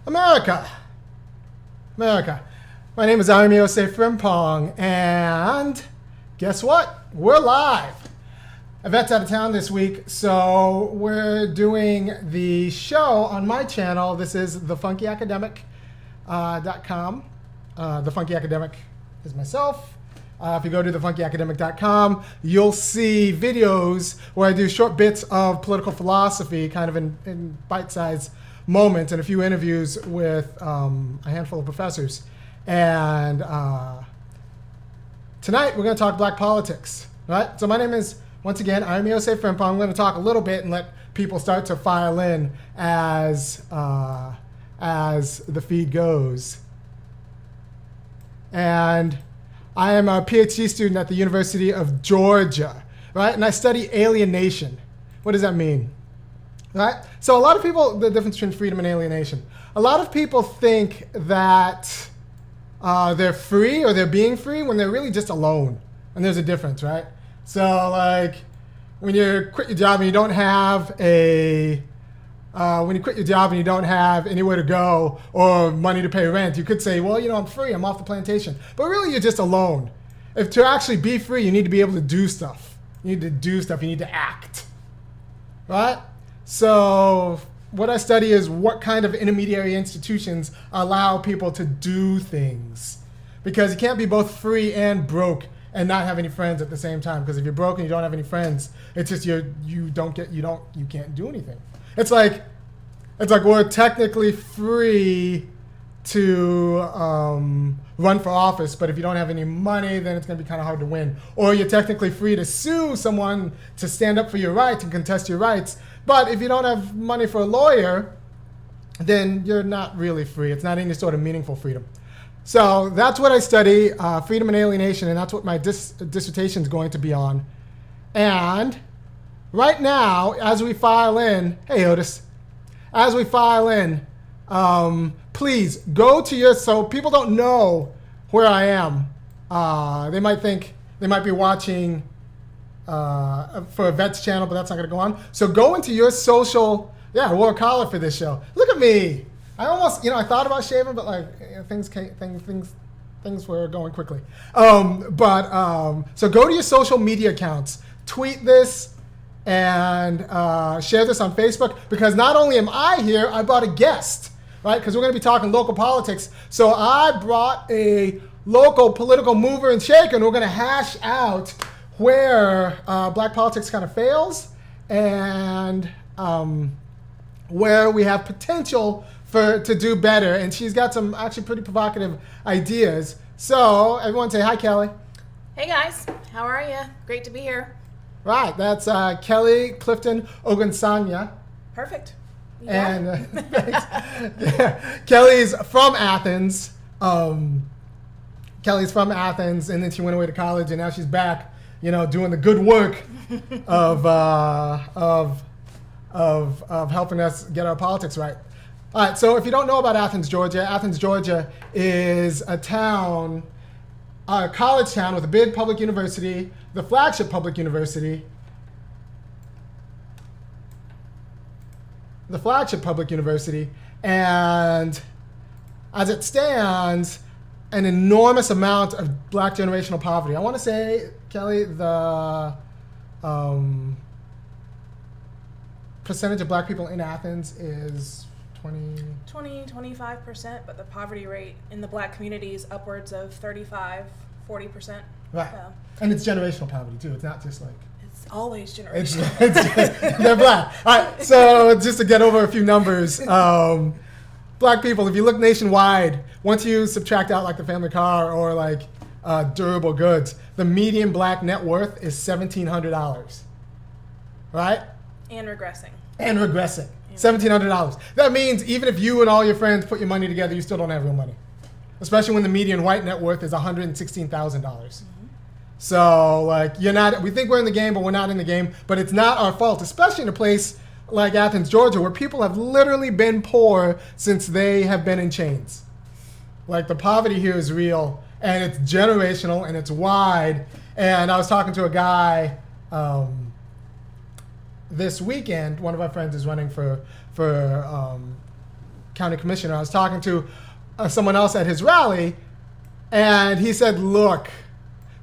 America. America. My name is Osei-Frimpong, and guess what? We're live. Yvette's out of town this week, so we're doing the show on my channel. This is thefunkyacademic.com. The Funky Academic is myself. If you go to thefunkyacademic.com, you'll see videos where I do short bits of political philosophy, kind of in bite-sized moments, and a few interviews with a handful of professors. And tonight we're going to talk black politics, right? So my name is, once again, Osei-Frimpong. I'm going to talk a little bit and let people start to file in as the feed goes. And I am a PhD student at the University of Georgia, right? And I study alienation. What does that mean? Right? So a lot of people, the difference between freedom and alienation. A lot of people think that they're free or they're being free when they're really just alone. And there's a difference, right? So like when you quit your job and you don't have anywhere to go or money to pay rent, you could say, well, I'm free, I'm off the plantation. But really, you're just alone. If to actually be free, you need to be able to do stuff. You need to do stuff, you need to act, right? So what I study is what kind of intermediary institutions allow people to do things. Because you can't be both free and broke and not have any friends at the same time. Because if you're broke and you don't have any friends, it's just you can't do anything. It's like we're technically free to run for office, but if you don't have any money, then it's going to be kind of hard to win. Or you're technically free to sue someone to stand up for your rights and contest your rights, but if you don't have money for a lawyer, then you're not really free. It's not any sort of meaningful freedom. So that's what I study, freedom and alienation, and that's what my dissertation is going to be on. And right now, as we file in, hey Otis, as we file in, please go to so people don't know where I am. They might be watching for Yvette's channel, but that's not going to go on. So go into your social, I wore a collar for this show. Look at me. I almost, I thought about shaving, but things were going quickly. So go to your social media accounts, tweet this, and share this on Facebook, because not only am I here, I brought a guest, right? Because we're going to be talking local politics. So I brought a local political mover and shaker, and we're going to hash out where black politics kind of fails and where we have potential to do better. And she's got some actually pretty provocative ideas. So everyone say hi, Kelly. Hey guys, how are you? Great to be here. Right, that's Kelli Clifton Ogunsanya. Perfect. And Kelly's from Athens. Kelly's from Athens, and then she went away to college, and now she's back, doing the good work of helping us get our politics right. All right, so if you don't know about Athens, Georgia is a college town with a big public university, the flagship public university. And as it stands, an enormous amount of black generational poverty. I want to say, Kelly, the percentage of black people in Athens is 25%, but the poverty rate in the black community is upwards of 35, 40%. Right. So. And it's generational poverty too. It's not just it's always generational. They're black. All right, so just to get over a few numbers, black people, if you look nationwide, once you subtract out the family car or durable goods, the median black net worth is $1,700, right? And regressing. $1,700. That means even if you and all your friends put your money together, you still don't have real money. Especially when the median white net worth is $116,000. Mm-hmm. So we think we're in the game, but we're not in the game. But it's not our fault, especially in a place like Athens, Georgia, where people have literally been poor since they have been in chains. The poverty here is real, and it's generational, and it's wide. And I was talking to a guy this weekend. One of our friends is running for county commissioner. I was talking to someone else at his rally, and he said, look,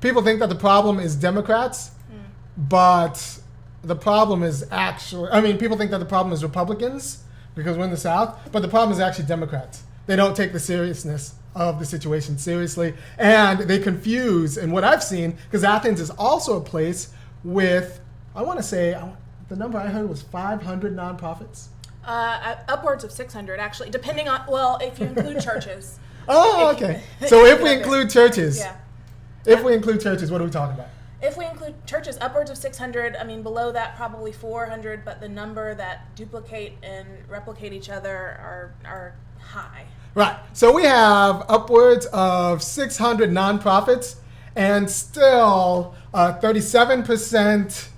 people think that the problem is Democrats, but the problem is actually, people think that the problem is Republicans because we're in the South, but the problem is actually Democrats. They don't take the seriousness of the situation seriously, and they confuse, and what I've seen, because Athens is also a place with, I want to say, the number I heard was 500 nonprofits. Upwards of 600, actually, depending on, well, if you include churches. Oh, okay. So if we include churches, Yeah. if we include churches, what are we talking about? If we include churches, upwards of 600. Below that, probably 400, but the number that duplicate and replicate each other are high. Right. So we have upwards of 600 nonprofits and still 37%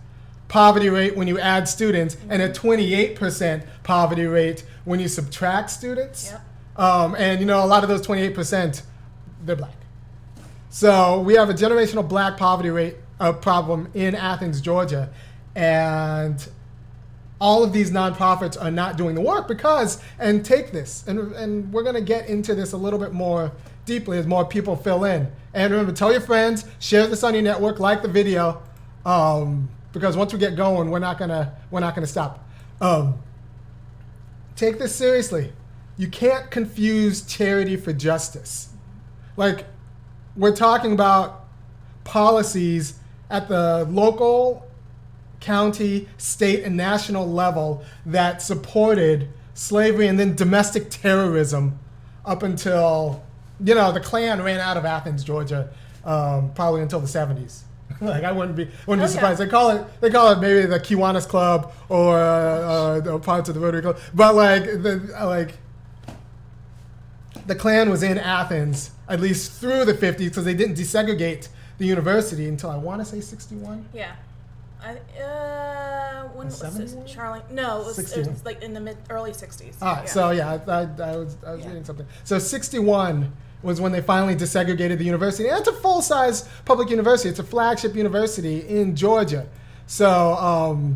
poverty rate when you add students and a 28% poverty rate when you subtract students. Yep. And a lot of those 28%, they're black. So we have a generational black poverty rate problem in Athens, Georgia, and all of these nonprofits are not doing the work because, and take this, and we're going to get into this a little bit more deeply as more people fill in. And remember, tell your friends, share this on your network, like the video, because once we get going, we're not gonna stop. Take this seriously. You can't confuse charity for justice. Like, we're talking about policies at the local, county, state, and national level that supported slavery and then domestic terrorism up until, the Klan ran out of Athens, Georgia, probably until the 70s. Like, I wouldn't be surprised. They call it maybe the Kiwanis Club or parts of the Rotary Club, but the Klan was in Athens at least through the 50s because they didn't desegregate the university until I want to say 61. Yeah. When was this? 71? Charlie? No, it was 61. like in the early 60s. All right, so I was reading something. So 61 was when they finally desegregated the university. And it's a full-size public university. It's a flagship university in Georgia. So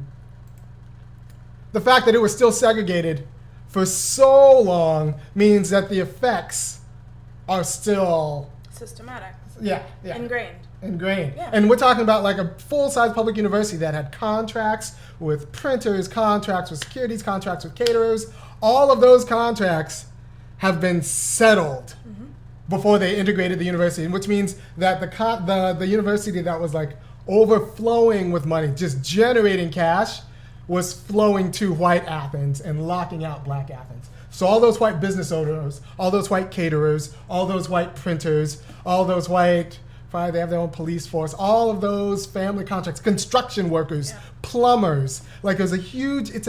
the fact that it was still segregated for so long means that the effects are still systematic. Yeah. Ingrained. Yeah. And we're talking about like a full-size public university that had contracts with printers, contracts with securities, contracts with caterers. All of those contracts have been settled before they integrated the university, which means that the university that was like overflowing with money, just generating cash, was flowing to white Athens and locking out black Athens. So all those white business owners, all those white caterers, all those white printers, all those white, probably they have their own police force, all of those family contracts, construction workers, plumbers, like it's a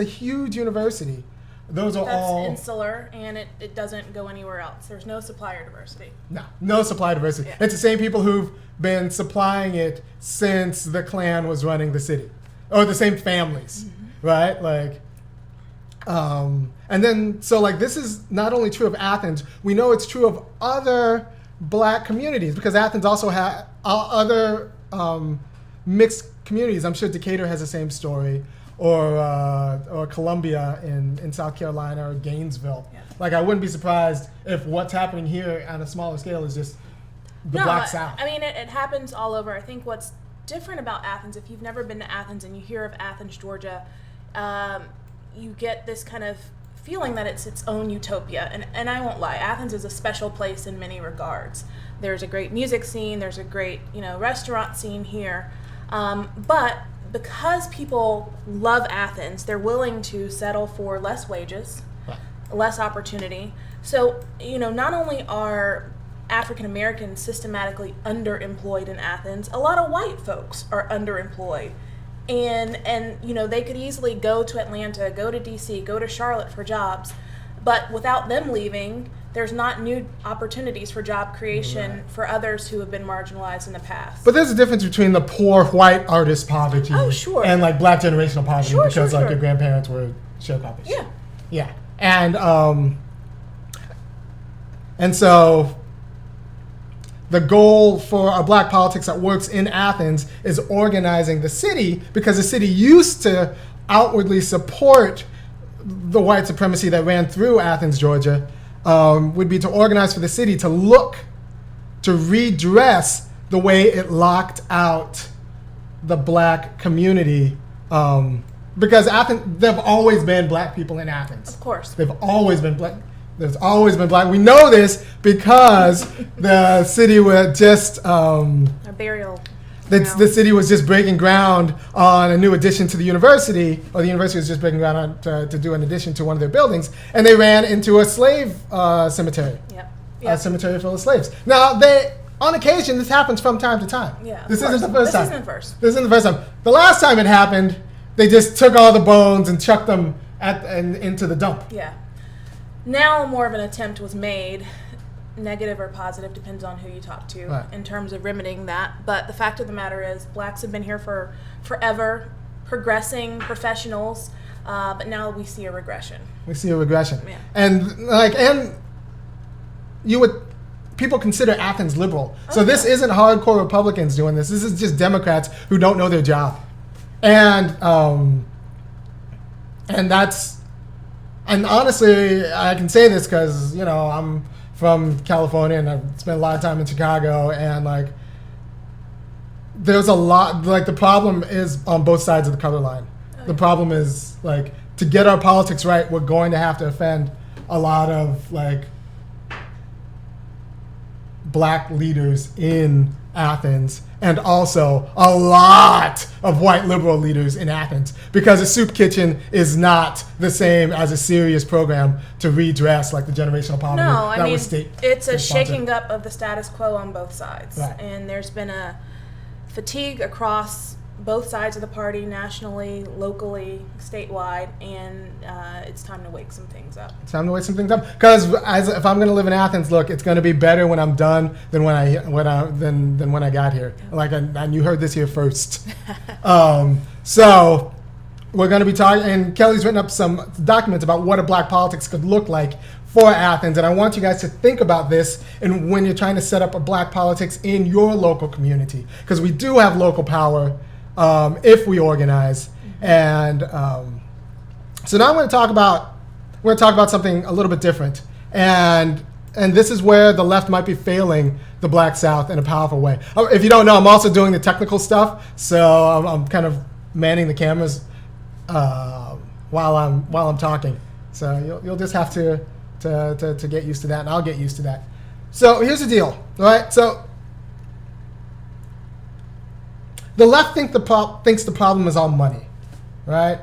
huge university. Those are all insular, and it doesn't go anywhere else. There's no supplier diversity. No supply diversity. Yeah. It's the same people who've been supplying it since the Klan was running the city, or the same families, right? Like, and then so like this is not only true of Athens. We know it's true of other black communities because Athens also had other mixed communities. I'm sure Decatur has the same story. Or Columbia in South Carolina or Gainesville. Yeah. Like, I wouldn't be surprised if what's happening here on a smaller scale is just the Black South. I mean, it happens all over. I think what's different about Athens, if you've never been to Athens and you hear of Athens, Georgia, you get this kind of feeling that it's its own utopia. And I won't lie, Athens is a special place in many regards. There's a great music scene, there's a great restaurant scene here, but because people love Athens, they're willing to settle for less wages, less opportunity. So, not only are African Americans systematically underemployed in Athens, a lot of white folks are underemployed. And they could easily go to Atlanta, go to DC, go to Charlotte for jobs, but without them leaving, there's not new opportunities for job creation for others who have been marginalized in the past. But there's a difference between the poor white artist poverty and like black generational poverty because your grandparents were sharecroppers. Yeah. And so the goal for a black politics that works in Athens is organizing the city because the city used to outwardly support the white supremacy that ran through Athens, Georgia, would be to organize for the city to redress the way it locked out the black community. Because Athens, there have always been black people in Athens. Of course. They've always been black. There's always been black. We know this because the city was just A burial. the city was just breaking ground on a new addition to the university, or the university was just breaking ground to do an addition to one of their buildings, and they ran into a slave cemetery. Yep. A cemetery full of slaves. Now, on occasion, this happens from time to time. Yeah. This isn't the first time. This isn't the first. This isn't the first time. The last time it happened, they just took all the bones and chucked them into the dump. Yeah. Now more of an attempt was made, negative or positive, depends on who you talk to, Right. in terms of remedying that. But the fact of the matter is, blacks have been here for forever, progressing professionals, but now we see a regression. We see a regression. Yeah. And people consider Athens liberal. So this isn't hardcore Republicans doing this. This is just Democrats who don't know their job. And honestly, I can say this because, I'm from California and I've spent a lot of time in Chicago, and there's a lot, the problem is on both sides of the color line. Oh, the problem is to get our politics right, we're going to have to offend a lot of black leaders in Athens, and also a lot of white liberal leaders in Athens, because a soup kitchen is not the same as a serious program to redress the generational poverty that was it's a shaking up of the status quo on both sides. Right. And there's been a fatigue across both sides of the party, nationally, locally, statewide, and it's time to wake some things up. It's time to wake some things up, because if I'm going to live in Athens, look, it's going to be better when I'm done than when I got here. And you heard this here first. So we're going to be talking, and Kelly's written up some documents about what a black politics could look like for Athens, and I want you guys to think about this and when you're trying to set up a black politics in your local community, because we do have local power if we organize. And so now I'm going to talk about something a little bit different, and this is where the left might be failing the Black South in a powerful way. If you don't know, I'm also doing the technical stuff, so I'm kind of manning the cameras while I'm talking. So you'll just have to get used to that, and I'll get used to that. So here's the deal, all right? So the left thinks the problem is all money, right?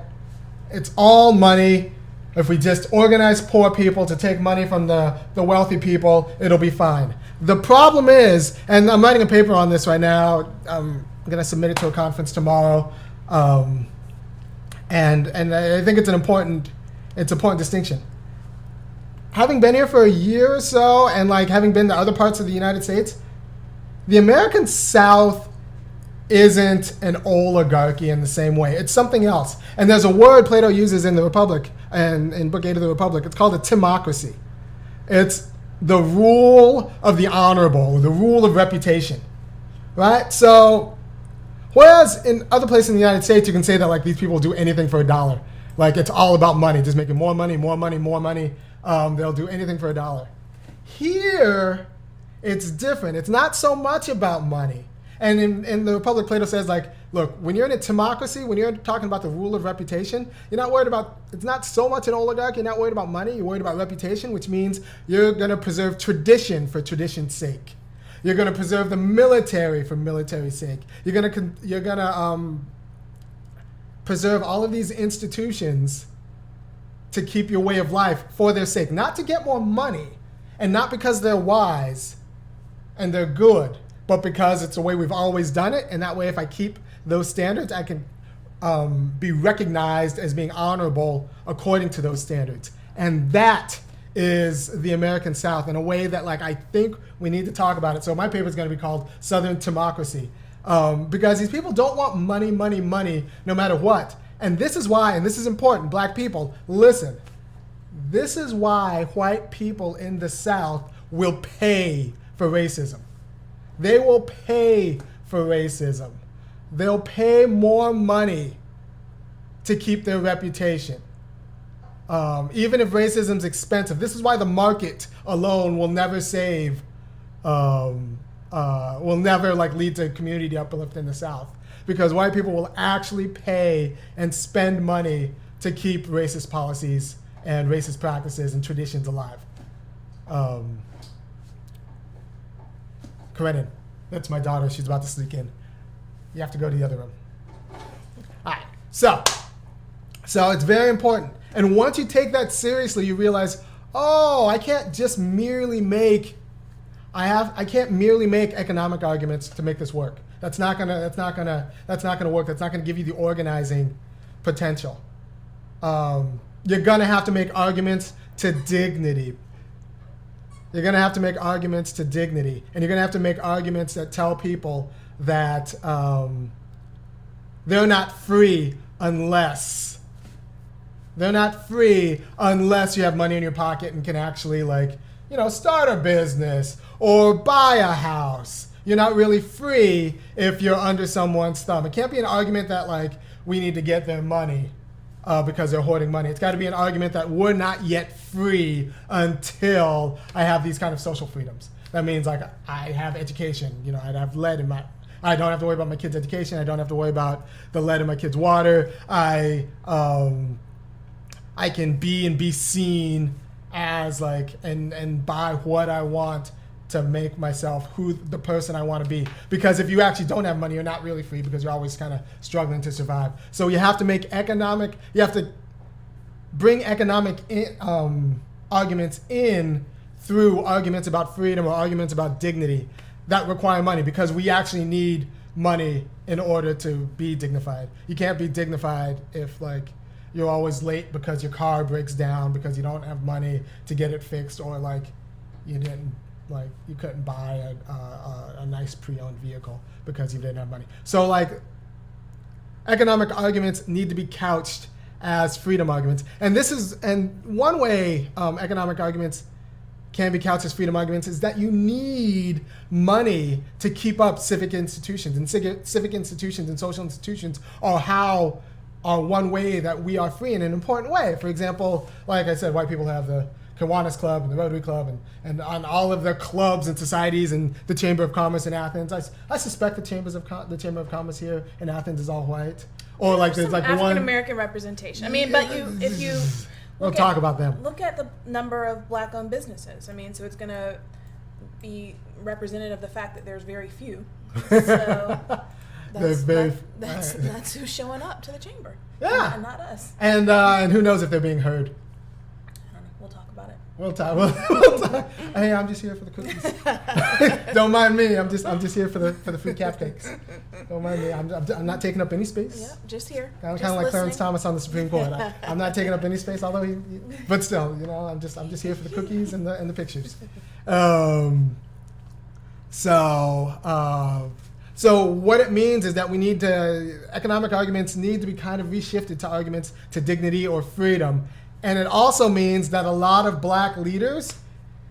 It's all money. If we just organize poor people to take money from the wealthy people, it'll be fine. The problem is, and I'm writing a paper on this right now. I'm going to submit it to a conference tomorrow, and I think it's an important distinction. Having been here for a year or so, and having been to other parts of the United States, the American South isn't an oligarchy in the same way. It's something else. And there's a word Plato uses in the Republic, and in Book 8 of the Republic. It's called a timocracy. It's the rule of the honorable, the rule of reputation, right? So, whereas in other places in the United States, you can say that these people do anything for $1. It's all about money, just making more money, more money, more money. They'll do anything for $1. Here, it's different. It's not so much about money. And in the Republic, Plato says, look, when you're in a timocracy, when you're talking about the rule of reputation, you're not worried about, it's not so much an oligarchy, you're not worried about money, you're worried about reputation, which means you're going to preserve tradition for tradition's sake. You're going to preserve the military for military's sake. You're going to preserve all of these institutions to keep your way of life for their sake, not to get more money, and not because they're wise and they're good, but because it's the way we've always done it, and that way if I keep those standards, I can be recognized as being honorable according to those standards. And that is the American South in a way that I think we need to talk about it. So my paper is going to be called Southern Timocracy, because these people don't want money, money, money, no matter what. And this is why, and this is important, black people, listen. This is why white people in the South will pay for racism. They will pay for racism. They'll pay more money to keep their reputation. Even if racism's expensive, this is why the market alone will never save, will never like lead to community uplift in the South, because white people will actually pay and spend money to keep racist policies and racist practices and traditions alive. Karenin, that's my daughter. She's about to sneak in. You have to go to the other room. All right. So it's very important. And once you take that seriously, you realize, oh, I can't just merely make economic arguments to make this work. That's not gonna work. That's not gonna give you the organizing potential. You're gonna have to make arguments to dignity. You're gonna have to make arguments to dignity, and you're gonna have to make arguments that tell people that they're not free unless you have money in your pocket and can actually start a business or buy a house. You're not really free if you're under someone's thumb. It can't be an argument that we need to get their money because they're hoarding money. It's got to be an argument that we're not yet free until I have these kind of social freedoms. That means I have education. I'd have lead in my. I don't have to worry about my kids' education. I don't have to worry about the lead in my kids' water. I can be seen as and buy what I want to make myself the person I want to be. Because if you actually don't have money, you're not really free because you're always kind of struggling to survive. So you have to bring economic arguments in through arguments about freedom or arguments about dignity that require money, because we actually need money in order to be dignified. You can't be dignified if you're always late because your car breaks down because you don't have money to get it fixed, or you couldn't buy a nice pre-owned vehicle because you didn't have money. So economic arguments need to be couched as freedom arguments. And one way economic arguments can be couched as freedom arguments is that you need money to keep up civic institutions. And civic institutions and social institutions are one way that we are free in an important way. For example, like I said, white people have the Kiwanis Club and the Rotary Club and on all of their clubs and societies, and the Chamber of Commerce in Athens. I suspect the Chamber of Commerce here in Athens is all white. Or there's African American representation. I mean, but if you we'll talk about them. Look at the number of black-owned businesses. I mean, so it's going to be representative of the fact that there's very few. So that's who's showing up to the chamber. Yeah, and not us. And who knows if they're being heard. I don't know. We'll talk about it. We'll talk. Hey, I'm just here for the cookies. Don't mind me. I'm just here for the free cupcakes. Don't mind me. I'm not taking up any space. Yeah, just here. Kind of like Clarence Thomas on the Supreme Court. I'm not taking up any space, although but still, I'm just here for the cookies and the pictures. So what it means is that economic arguments need to be kind of reshifted to arguments to dignity or freedom. And it also means that a lot of black leaders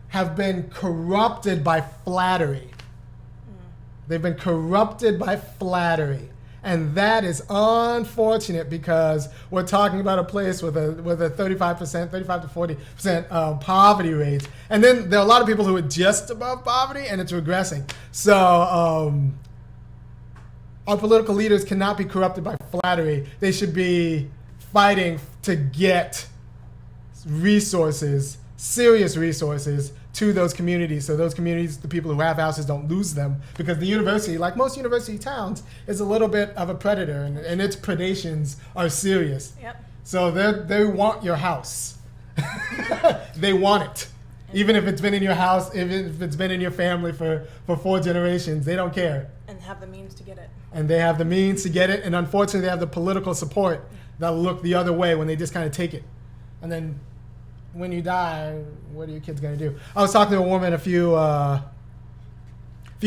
have been corrupted by flattery. They've been corrupted by flattery. And that is unfortunate, because we're talking about a place with a 35 to 40% poverty rate. And then there are a lot of people who are just above poverty, and it's regressing. So our political leaders cannot be corrupted by flattery. They should be fighting to get resources, serious resources, to those communities. So those communities, the people who have houses, don't lose them, because the university, like most university towns, is a little bit of a predator, and its predations are serious. Yep. So they want your house. They want it. Even if it's been in your house, if it's been in your family for 4 generations, they don't care. And have the means to get it. And they have the means to get it, and unfortunately they have the political support that'll look the other way when they just kind of take it. And then when you die, what are your kids going to do? I was talking to a woman a few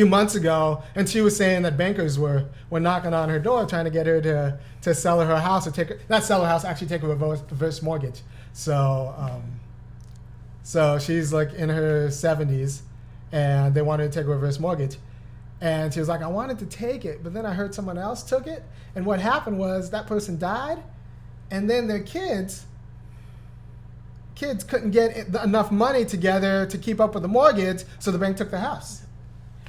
months ago, and she was saying that bankers were knocking on her door trying to get her to sell her house, or not sell her house, actually take a reverse mortgage. So she's in her 70s, and they wanted to take a reverse mortgage. And she was like, I wanted to take it, but then I heard someone else took it. And what happened was that person died, and then their kids kids couldn't get enough money together to keep up with the mortgage, so the bank took the house.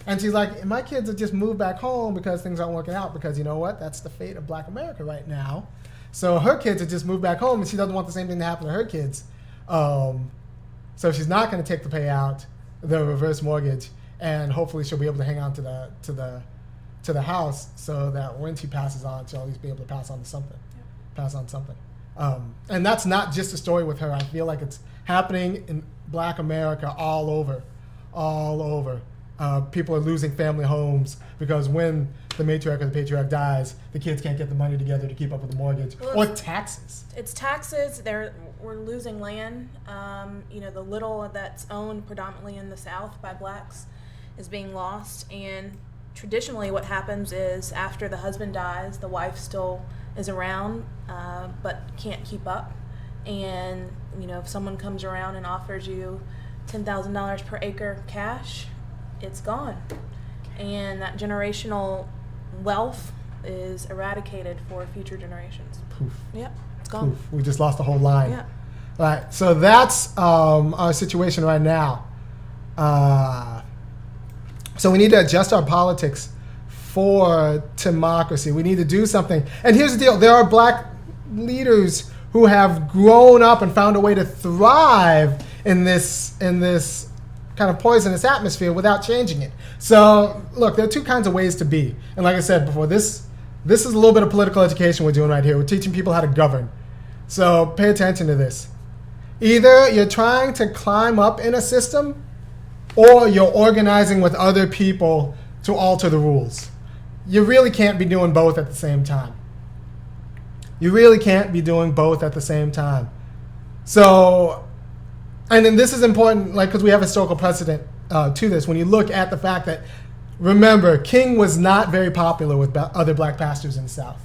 And she's like, my kids have just moved back home because things aren't working out, because you know what? That's the fate of Black America right now. So her kids have just moved back home, and she doesn't want the same thing to happen to her kids. So she's not going to take the payout, the reverse mortgage, and hopefully she'll be able to hang on to the house, so that when she passes on, she'll at least be able to pass on something. And that's not just a story with her. I feel like it's happening in Black America all over. People are losing family homes because when the matriarch or the patriarch dies, the kids can't get the money together to keep up with the mortgage, or taxes. It's taxes. We're losing land. The little that's owned predominantly in the South by Blacks is being lost. And traditionally what happens is after the husband dies, the wife still is around, but can't keep up. And, if someone comes around and offers you $10,000 per acre cash, it's gone. And that generational wealth is eradicated for future generations. Poof. Yep, it's gone. Poof. We just lost the whole line. Yeah. All right, so that's our situation right now. So we need to adjust our politics for democracy. We need to do something. And here's the deal. There are Black leaders who have grown up and found a way to thrive in this kind of poisonous atmosphere without changing it. So look, there are two kinds of ways to be. And like I said before, this is a little bit of political education we're doing right here. We're teaching people how to govern. So pay attention to this. Either you're trying to climb up in a system, or you're organizing with other people to alter the rules. You really can't be doing both at the same time. So, and then this is important, because we have historical precedent to this. When you look at the fact that, remember, King was not very popular with other Black pastors in the South.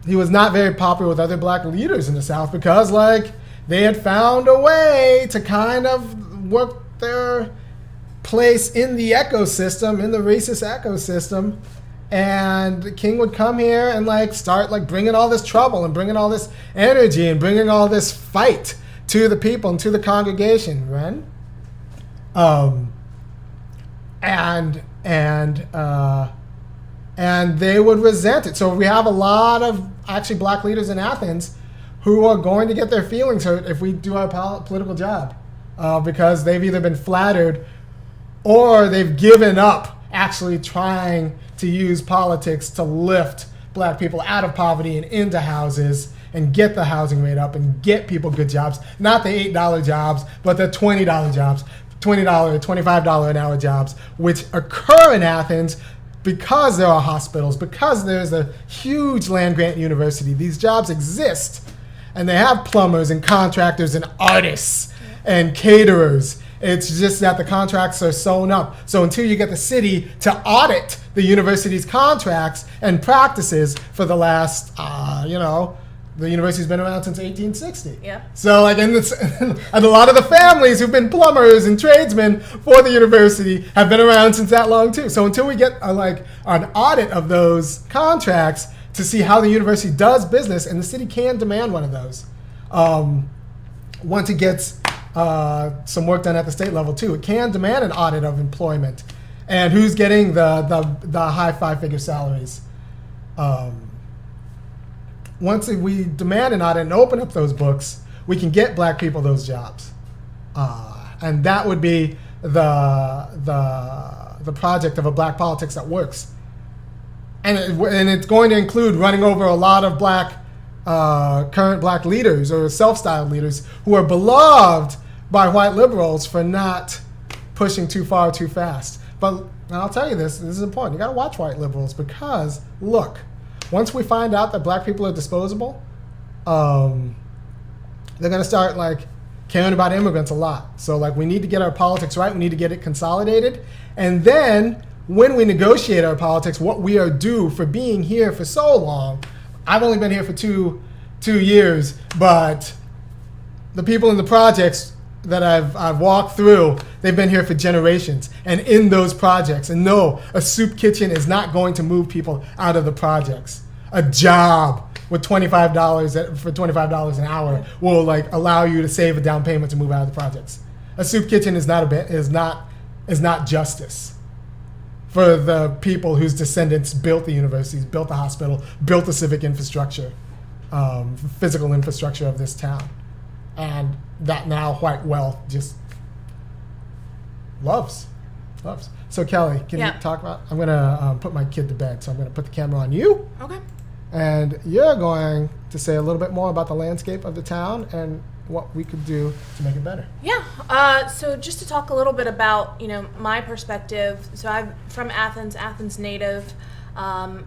He was not very popular with other Black leaders in the South because, they had found a way to kind of work their place in the ecosystem, in the racist ecosystem. And King would come here and start bringing all this trouble and bringing all this energy and bringing all this fight to the people and to the congregation, right? And they would resent it. So we have a lot of actually Black leaders in Athens who are going to get their feelings hurt if we do our political job, because they've either been flattered or they've given up actually trying to use politics to lift Black people out of poverty and into houses and get the housing rate up and get people good jobs, not the $8 jobs, but the $20 jobs, $20, $25 an hour jobs, which occur in Athens because there are hospitals, because there's a huge land-grant university. These jobs exist, and they have plumbers and contractors and artists and caterers. It's just that the contracts are sewn up. So until you get the city to audit the university's contracts and practices for the last, the university's been around since 1860. Yeah. So and a lot of the families who've been plumbers and tradesmen for the university have been around since that long too. So until we get an audit of those contracts to see how the university does business, and the city can demand one of those once it gets some work done at the state level too. It can demand an audit of employment and who's getting the high five-figure salaries. Once we demand an audit and open up those books, we can get Black people those jobs, and that would be the project of a Black politics that works. And it's going to include running over a lot of current Black leaders or self-styled leaders who are beloved by white liberals for not pushing too far too fast. But I'll tell you this is important. You got to watch white liberals because, look, once we find out that Black people are disposable, they're going to start caring about immigrants a lot. So we need to get our politics right. We need to get it consolidated. And then when we negotiate our politics, what we are due for being here for so long. I've only been here for two years, but the people in the projects that I've walked through, they've been here for generations and in those projects. And no, a soup kitchen is not going to move people out of the projects. A job with $25 for $25 an hour will like allow you to save a down payment to move out of the projects. A soup kitchen is not justice for the people whose descendants built the universities, built the hospital, built the civic infrastructure, physical infrastructure of this town, and that now white wealth just loves. So Kelli, can you talk about? I'm gonna put my kid to bed, so I'm gonna put the camera on you. Okay. And you're going to say a little bit more about the landscape of the town and what we could do to make it better. Yeah. So just to talk a little bit about, my perspective. So I'm from Athens native.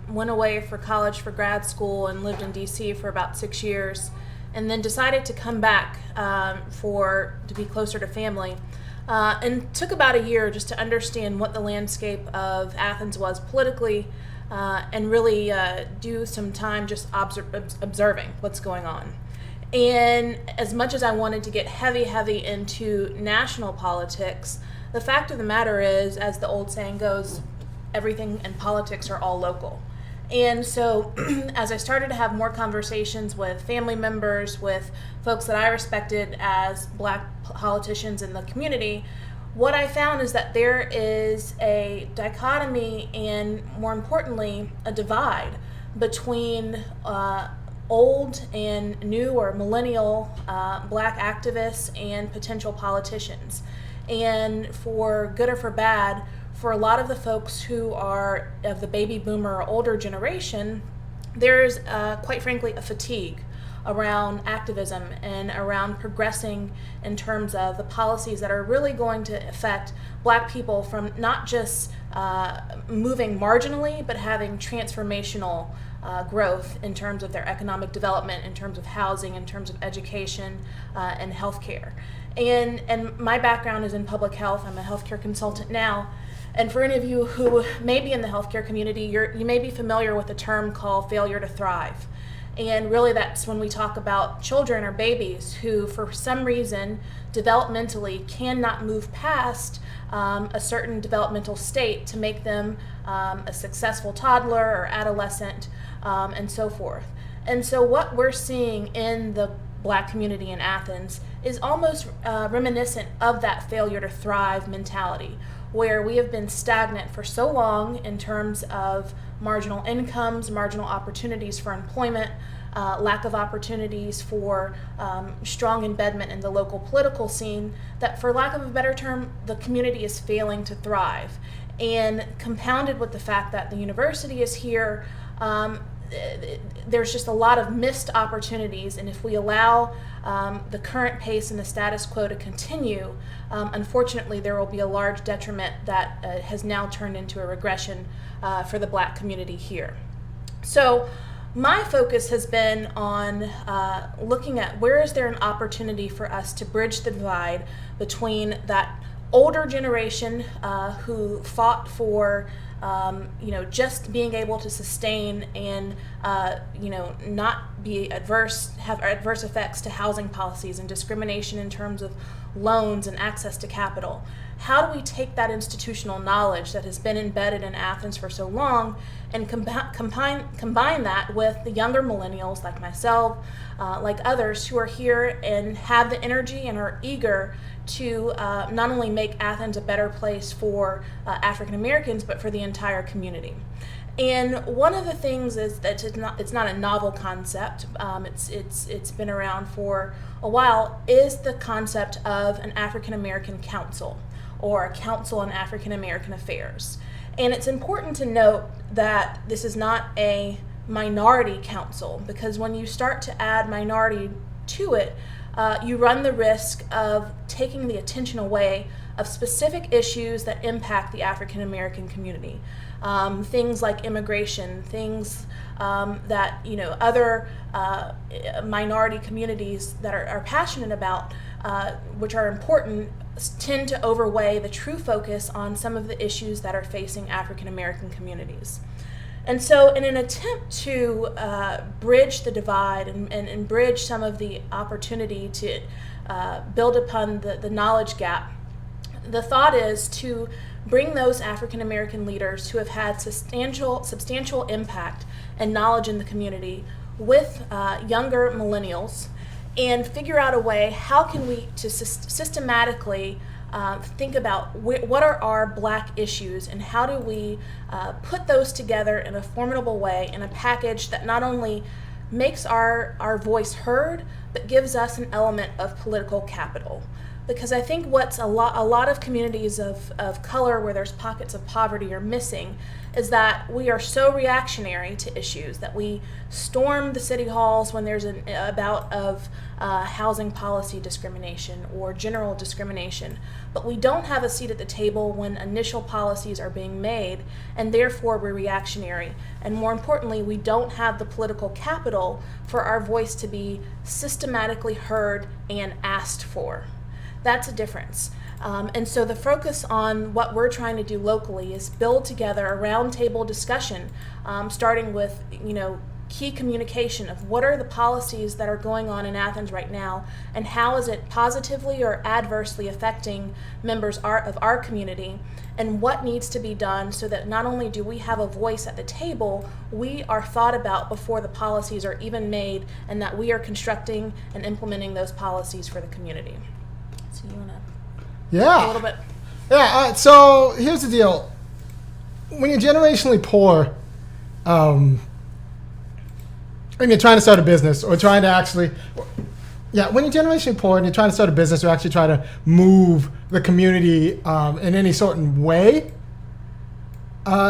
Went away for college, for grad school, and lived in D.C. for about 6 years, and then decided to come back to be closer to family. And took about a year just to understand what the landscape of Athens was politically, and really do some time just observing what's going on. And as much as I wanted to get heavy into national politics, the fact of the matter is, as the old saying goes, everything in politics are all local. And so as I started to have more conversations with family members, with folks that I respected as Black politicians in the community, what I found is that there is a dichotomy and, more importantly, a divide between old and new or millennial Black activists and potential politicians. And for good or for bad, for a lot of the folks who are of the baby boomer or older generation, there's quite frankly a fatigue around activism and around progressing in terms of the policies that are really going to affect Black people from not just moving marginally, but having transformational growth in terms of their economic development, in terms of housing, in terms of education, and healthcare. And my background is in public health. I'm a healthcare consultant now. And for any of you who may be in the healthcare community, you may be familiar with a term called failure to thrive. And really that's when we talk about children or babies who, for some reason, developmentally cannot move past a certain developmental state to make them a successful toddler or adolescent, and so forth. And so what we're seeing in the Black community in Athens is almost reminiscent of that failure to thrive mentality, where we have been stagnant for so long in terms of marginal incomes, marginal opportunities for employment, lack of opportunities for strong embedment in the local political scene, that for lack of a better term, the community is failing to thrive. And compounded with the fact that the university is here, there's just a lot of missed opportunities, and if we allow the current pace and the status quo to continue, unfortunately there will be a large detriment that has now turned into a regression for the Black community here. So my focus has been on looking at where is there an opportunity for us to bridge the divide between that older generation who fought for just being able to sustain and not be have adverse effects to housing policies and discrimination in terms of loans and access to capital. How do we take that institutional knowledge that has been embedded in Athens for so long and combine that with the younger millennials like myself, like others who are here and have the energy and are eager to not only make Athens a better place for African Americans, but for the entire community. And one of the things is that it's not a novel concept. It's been around for a while. Is the concept of an African American council, or a council on African American affairs. And it's important to note that this is not a minority council, because when you start to add minority to it, you run the risk of taking the attention away of specific issues that impact the African American community. Things like immigration, things that other minority communities that are passionate about, which are important, tend to overweigh the true focus on some of the issues that are facing African American communities. And so in an attempt to bridge the divide and bridge some of the opportunity to build upon the knowledge gap, the thought is to bring those African American leaders who have had substantial impact and knowledge in the community with younger millennials and figure out a way, how can we to systematically think about what are our Black issues and how do we put those together in a formidable way in a package that not only makes our voice heard, but gives us an element of political capital. Because I think what's a lot of communities of color where there's pockets of poverty are missing is that we are so reactionary to issues that we storm the city halls when there's a bout of housing policy discrimination or general discrimination, but we don't have a seat at the table when initial policies are being made, and therefore we're reactionary. And more importantly, we don't have the political capital for our voice to be systematically heard and asked for. That's a difference. And so the focus on what we're trying to do locally is build together a roundtable discussion, starting with, key communication of what are the policies that are going on in Athens right now, and how is it positively or adversely affecting members of our community, and what needs to be done so that not only do we have a voice at the table, we are thought about before the policies are even made, and that we are constructing and implementing those policies for the community. So you want to a little bit? Yeah, so here's the deal. When you're generationally poor, and you're trying to start a business or trying to actually, when you're generationally poor and you're trying to start a business or actually try to move the community in any certain way,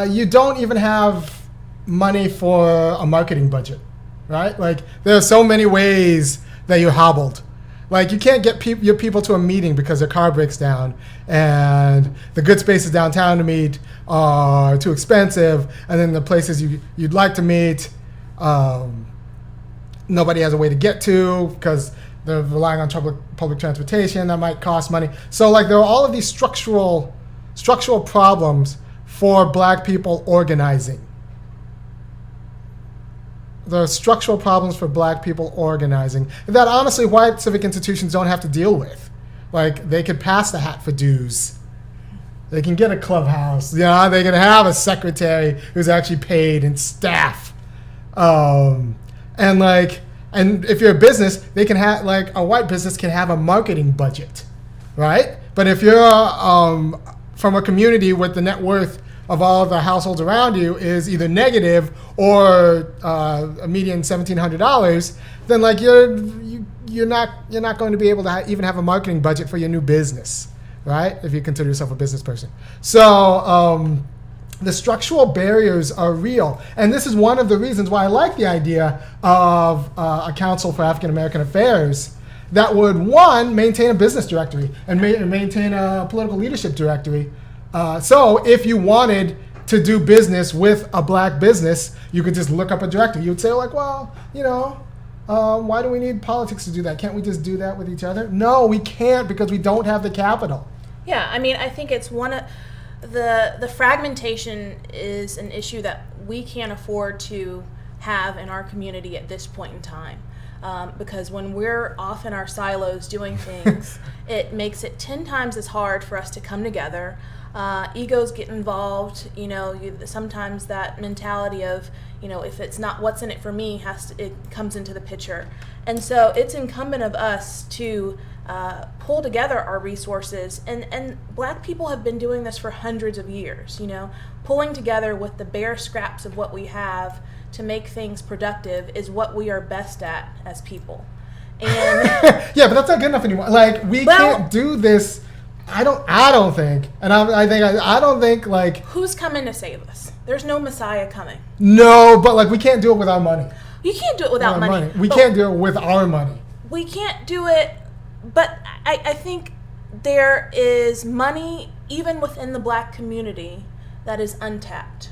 you don't even have money for a marketing budget, right? Like, there are so many ways that you're hobbled. Like, you can't get your people to a meeting because their car breaks down and the good spaces downtown to meet are too expensive, and then the places you'd like to meet, nobody has a way to get to because they're relying on public transportation that might cost money. So, like, there are all of these structural problems for Black people organizing. There are structural problems for Black people organizing that honestly white civic institutions don't have to deal with. Like, they could pass the hat for dues. They can get a clubhouse. They can have a secretary who's actually paid and staff. And if you're a business, they can have, like, a white business can have a marketing budget, right? But if you're from a community with the net worth of all the households around you is either negative or a median $1,700, then, like, you're not going to be able to even have a marketing budget for your new business, right? If you consider yourself a business person. So the structural barriers are real, and this is one of the reasons why I like the idea of a Council for African American Affairs that would, one, maintain a business directory and maintain a political leadership directory. So if you wanted to do business with a Black business, you could just look up a directory. You would say, like, well, why do we need politics to do that? Can't we just do that with each other? No, we can't, because we don't have the capital. Yeah, I mean, I think it's one of the fragmentation is an issue that we can't afford to have in our community at this point in time. Because when we're off in our silos doing things, it makes it 10 times as hard for us to come together. Egos get involved. Sometimes that mentality of, if it's not what's in it for me, it comes into the picture. And so it's incumbent of us to pull together our resources. And Black people have been doing this for hundreds of years, pulling together with the bare scraps of what we have to make things productive is what we are best at as people. And yeah, but that's not good enough anymore. Like, we can't do this. I don't think, and I don't think, like, who's coming to save us? There's no Messiah coming. No, but, like, we can't do it with our money. You can't do it without money. We can't do it with our money. We can't do it, but I think there is money even within the Black community that is untapped.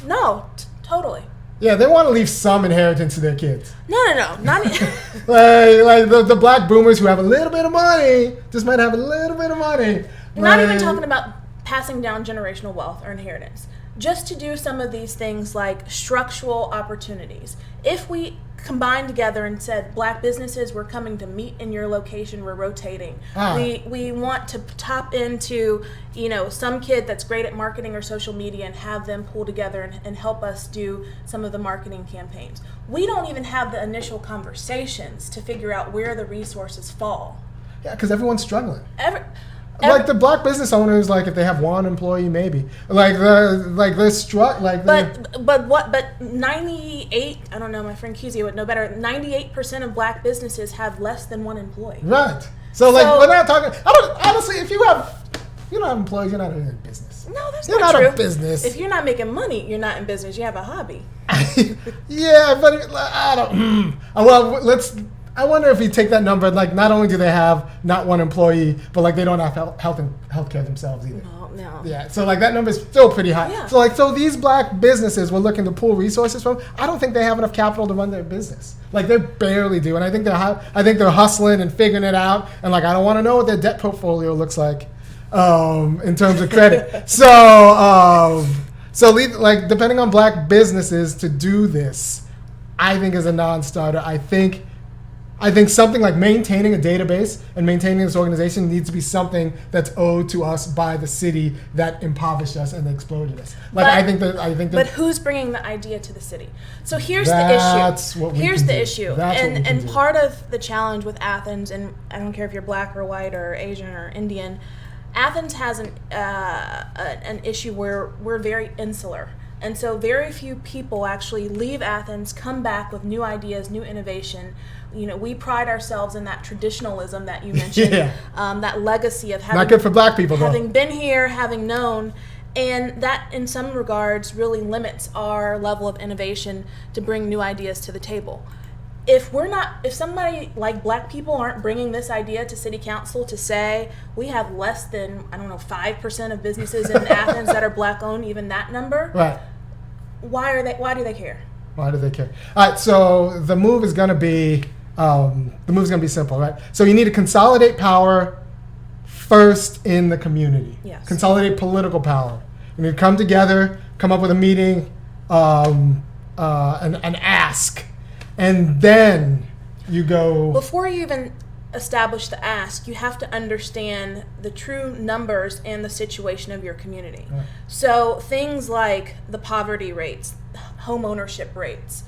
No, totally. Yeah, they want to leave some inheritance to their kids. No, not like the Black boomers who have a little bit of money just might have a little bit of money. Not even talking about passing down generational wealth or inheritance. just to do some of these things like structural opportunities. If we combined together and said, black businesses, we're coming to meet in your location, we're rotating. We want to tap into, some kid that's great at marketing or social media and have them pull together and help us do some of the marketing campaigns. We don't even have the initial conversations to figure out where the resources fall. Yeah, because everyone's struggling. Like the black business owners, like if they have one employee, maybe they're struck. But 98. I don't know. My friend Kizia would know better. 98% of black businesses have less than one employee. Right. So we're not talking. Honestly, if you don't have employees, you're not in business. No, that's you're not not true. in business. If you're not making money, you're not in business. You have a hobby. Yeah, but I don't. Well, I wonder if you take that number, not only do they have not one employee, but they don't have healthcare themselves either. No. Yeah, so that number is still pretty high. Yeah. So these black businesses we're looking to pull resources from, I don't think they have enough capital to run their business. They barely do, and I think they're hustling and figuring it out. And I don't want to know what their debt portfolio looks like in terms of credit. So depending on black businesses to do this, I think is a non-starter. I think something like maintaining a database and maintaining this organization needs to be something that's owed to us by the city that impoverished us and exploited us. But who's bringing the idea to the city? So here's the issue. And part of the challenge with Athens, and I don't care if you're black or white or Asian or Indian, Athens has an issue where we're very insular. And so very few people actually leave Athens, come back with new ideas, new innovation. We pride ourselves in that traditionalism that you mentioned, that legacy of having, not good for black people, having been here, having known, and that in some regards really limits our level of innovation to bring new ideas to the table. If somebody like black people aren't bringing this idea to city council to say we have less than 5% of businesses in Athens that are black owned, even that number, right? Why do they care? Why do they care? All right, so the move is going to be simple, right? So you need to consolidate power first in the community. Yes. Consolidate political power. You need to come together, come up with a meeting, and ask. And then you go. Before you even establish the ask, you have to understand the true numbers and the situation of your community. Right. So things like the poverty rates, home ownership rates,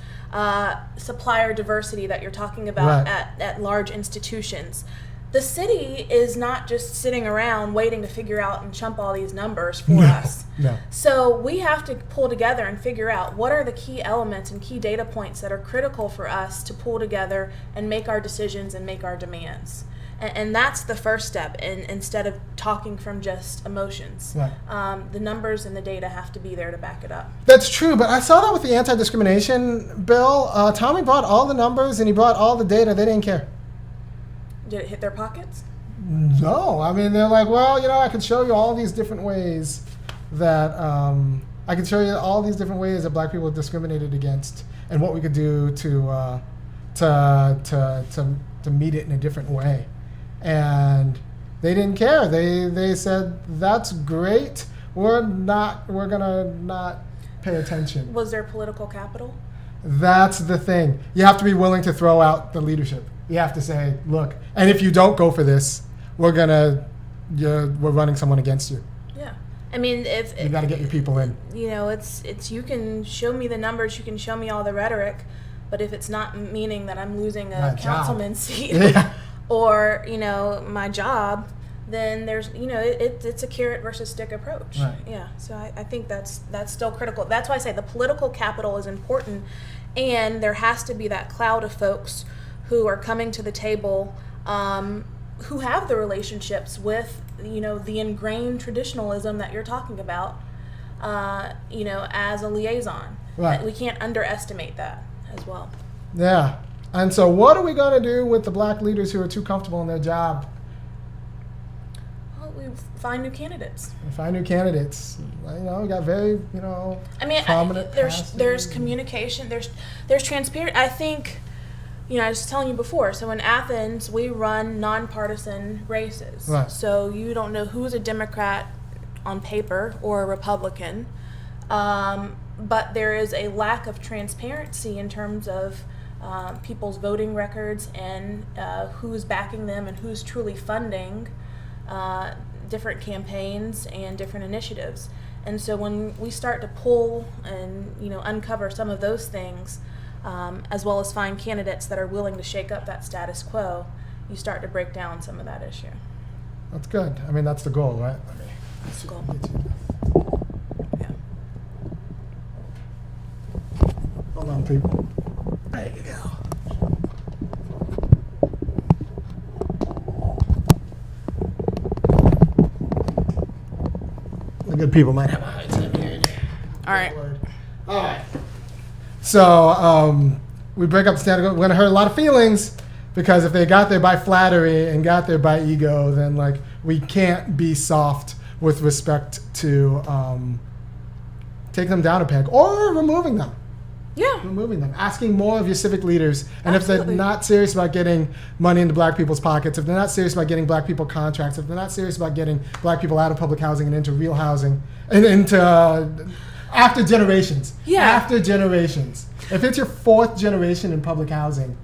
supplier diversity that you're talking about at large institutions. The city is not just sitting around waiting to figure out and chump all these numbers for us. No. So we have to pull together and figure out what are the key elements and key data points that are critical for us to pull together and make our decisions and make our demands. And that's the first step, instead of talking from just emotions. Right. The numbers and the data have to be there to back it up. That's true, but I saw that with the anti-discrimination bill. Tommy brought all the numbers and he brought all the data. They didn't care. Did it hit their pockets? No, I mean, they're like, well, I can show you all these different ways that black people are discriminated against, and what we could do to meet it in a different way. And they didn't care. They said, that's great. We're gonna not pay attention. Was there political capital? That's the thing. You have to be willing to throw out the leadership. You have to say, look, and if you don't go for this, we're running someone against you. Yeah. I mean, if you got to get your people in. It's you can show me the numbers, you can show me all the rhetoric, but if it's not meaning that I'm losing a councilman's seat or my job, then there's it's a carrot versus stick approach. Right. Yeah. So I think that's still critical. That's why I say the political capital is important, and there has to be that cloud of folks who are coming to the table, who have the relationships with, the ingrained traditionalism that you're talking about, as a liaison. Right. We can't underestimate that as well. Yeah. And so what are we going to do with the black leaders who are too comfortable in their job? Well, we find new candidates. We got very, prominent. There's communication. There's transparent. I think. I was telling you before, so in Athens, we run nonpartisan races. Right. So you don't know who's a Democrat on paper or a Republican. But there is a lack of transparency in terms of people's voting records and who's backing them and who's truly funding different campaigns and different initiatives. And so when we start to pull and uncover some of those things, as well as find candidates that are willing to shake up that status quo, you start to break down some of that issue. That's good. I mean, that's the goal, right? That's the goal. Yeah. Hold on, people. There you go. The good people might have a hard time hearing you. All right. All right. So we break up the standard. We're going to hurt a lot of feelings because if they got there by flattery and got there by ego, then like we can't be soft with respect to taking them down a peg or removing them. Yeah. Removing them, asking more of your civic leaders, and Absolutely. if they're not serious about getting money into black people's pockets, if they're not serious about getting black people contracts, if they're not serious about getting black people out of public housing and into real housing, and into after generations, after generations. If it's your fourth generation in public housing,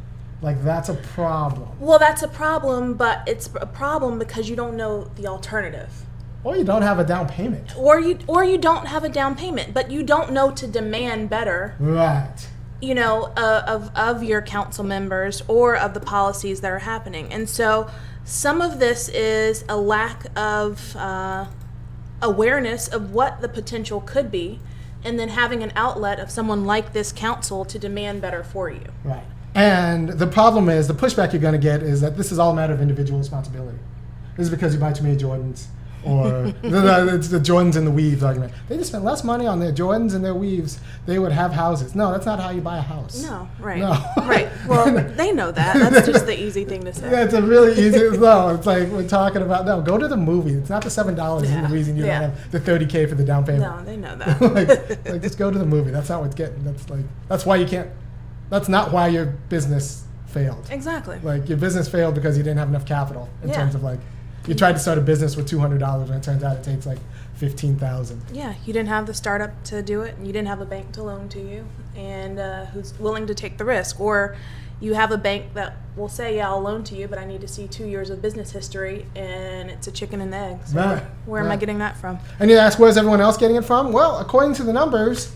like that's a problem. Well, that's a problem, but it's a problem because you don't know the alternative. Or you don't have a down payment. Or you don't have a down payment, but you don't know to demand better. Right. Of your council members or of the policies that are happening. And so some of this is a lack of awareness of what the potential could be, and then having an outlet of someone like this council to demand better for you. Right. And the problem is, the pushback you're going to get is that this is all a matter of individual responsibility. This is because you buy too many Jordans. Or it's the Jordans and the weaves argument. They just spent less money on their Jordans and their weaves. They would have houses. No, that's not how you buy a house. No, right. No. Right. Well, they know that. That's just the easy thing to say. Yeah, it's a really easy. No, it's like we're talking about. No, go to the movie. It's not the $7 is the reason you don't have the $30K for the down payment. No, they know that. like just go to the movie. That's not what's getting. That's why you can't. That's not why your business failed. Exactly. Like your business failed because you didn't have enough capital in terms of like. You tried to start a business with $200, and it turns out it takes like $15,000. Yeah, you didn't have the startup to do it, and you didn't have a bank to loan to you, and who's willing to take the risk. Or you have a bank that will say, "Yeah, I'll loan to you, but I need to see 2 years of business history," and it's a chicken and egg. So Right. where am I getting that from? And you ask, where's everyone else getting it from? Well, according to the numbers,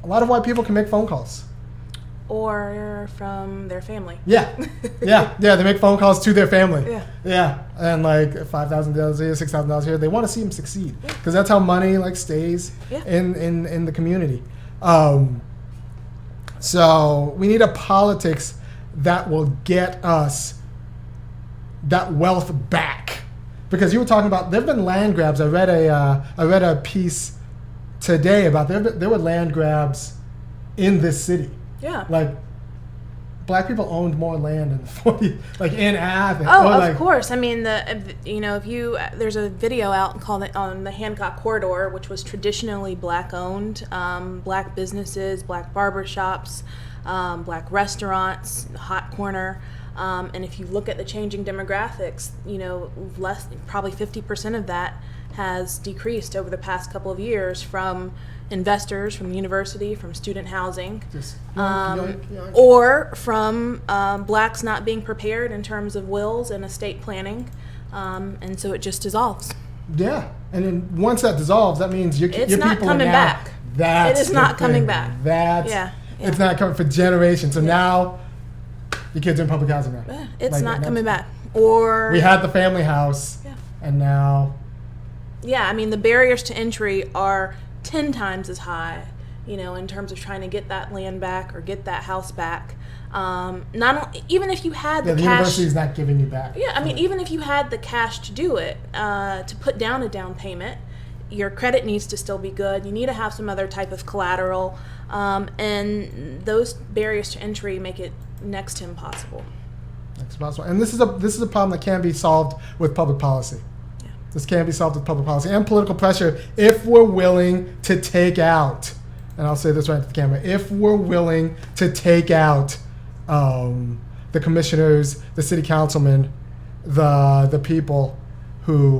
a lot of white people can make phone calls. Or from their family. Yeah. They make phone calls to their family. Yeah. And like $5,000 here, $6,000 here. They want to see them succeed because that's how money like stays in the community. So we need a politics that will get us that wealth back. Because you were talking about there've been land grabs. I read a piece today about there were land grabs in this city. Yeah. Like, black people owned more land in the 40s, like in Athens. Oh, of course. I mean, there's a video out called on the Hancock Corridor, which was traditionally black owned, black businesses, black barbershops, black restaurants, Hot Corner. And if you look at the changing demographics, probably 50% of that has decreased over the past couple of years from investors, from the university, from student housing, or from blacks not being prepared in terms of wills and estate planning, and so it just dissolves. Yeah, and then once that dissolves, that means your It's not people coming are now, back. That's It is not the coming thing. back. It's not coming for generations. So now your kids are in public housing now. Yeah, it's Like, not coming back. Or we had the family house, and now. Yeah, I mean the barriers to entry are 10 times as high, in terms of trying to get that land back or get that house back. Even if you had the the cash, university's not giving you back. Yeah, I mean, even if you had the cash to do it, to put down a down payment, your credit needs to still be good. You need to have some other type of collateral, and those barriers to entry make it next to impossible. Next to impossible. And this is a problem that can be solved with public policy. This can be solved with public policy and political pressure if we're willing to take out, and I'll say this right to the camera, if we're willing to take out the commissioners, the city councilmen, the people who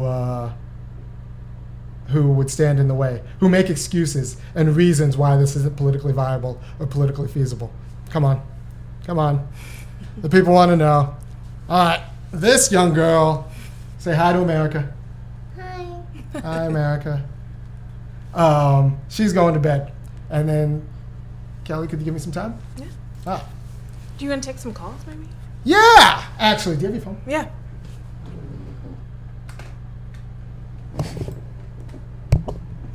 who would stand in the way, who make excuses and reasons why this isn't politically viable or politically feasible. Come on. The people want to know. All right, this young girl, say hi to America. Hi. Hi, America. She's going to bed. And then, Kelly, could you give me some time? Yeah. Ah. Do you want to take some calls, maybe? Yeah! Actually, do you have your phone? Yeah.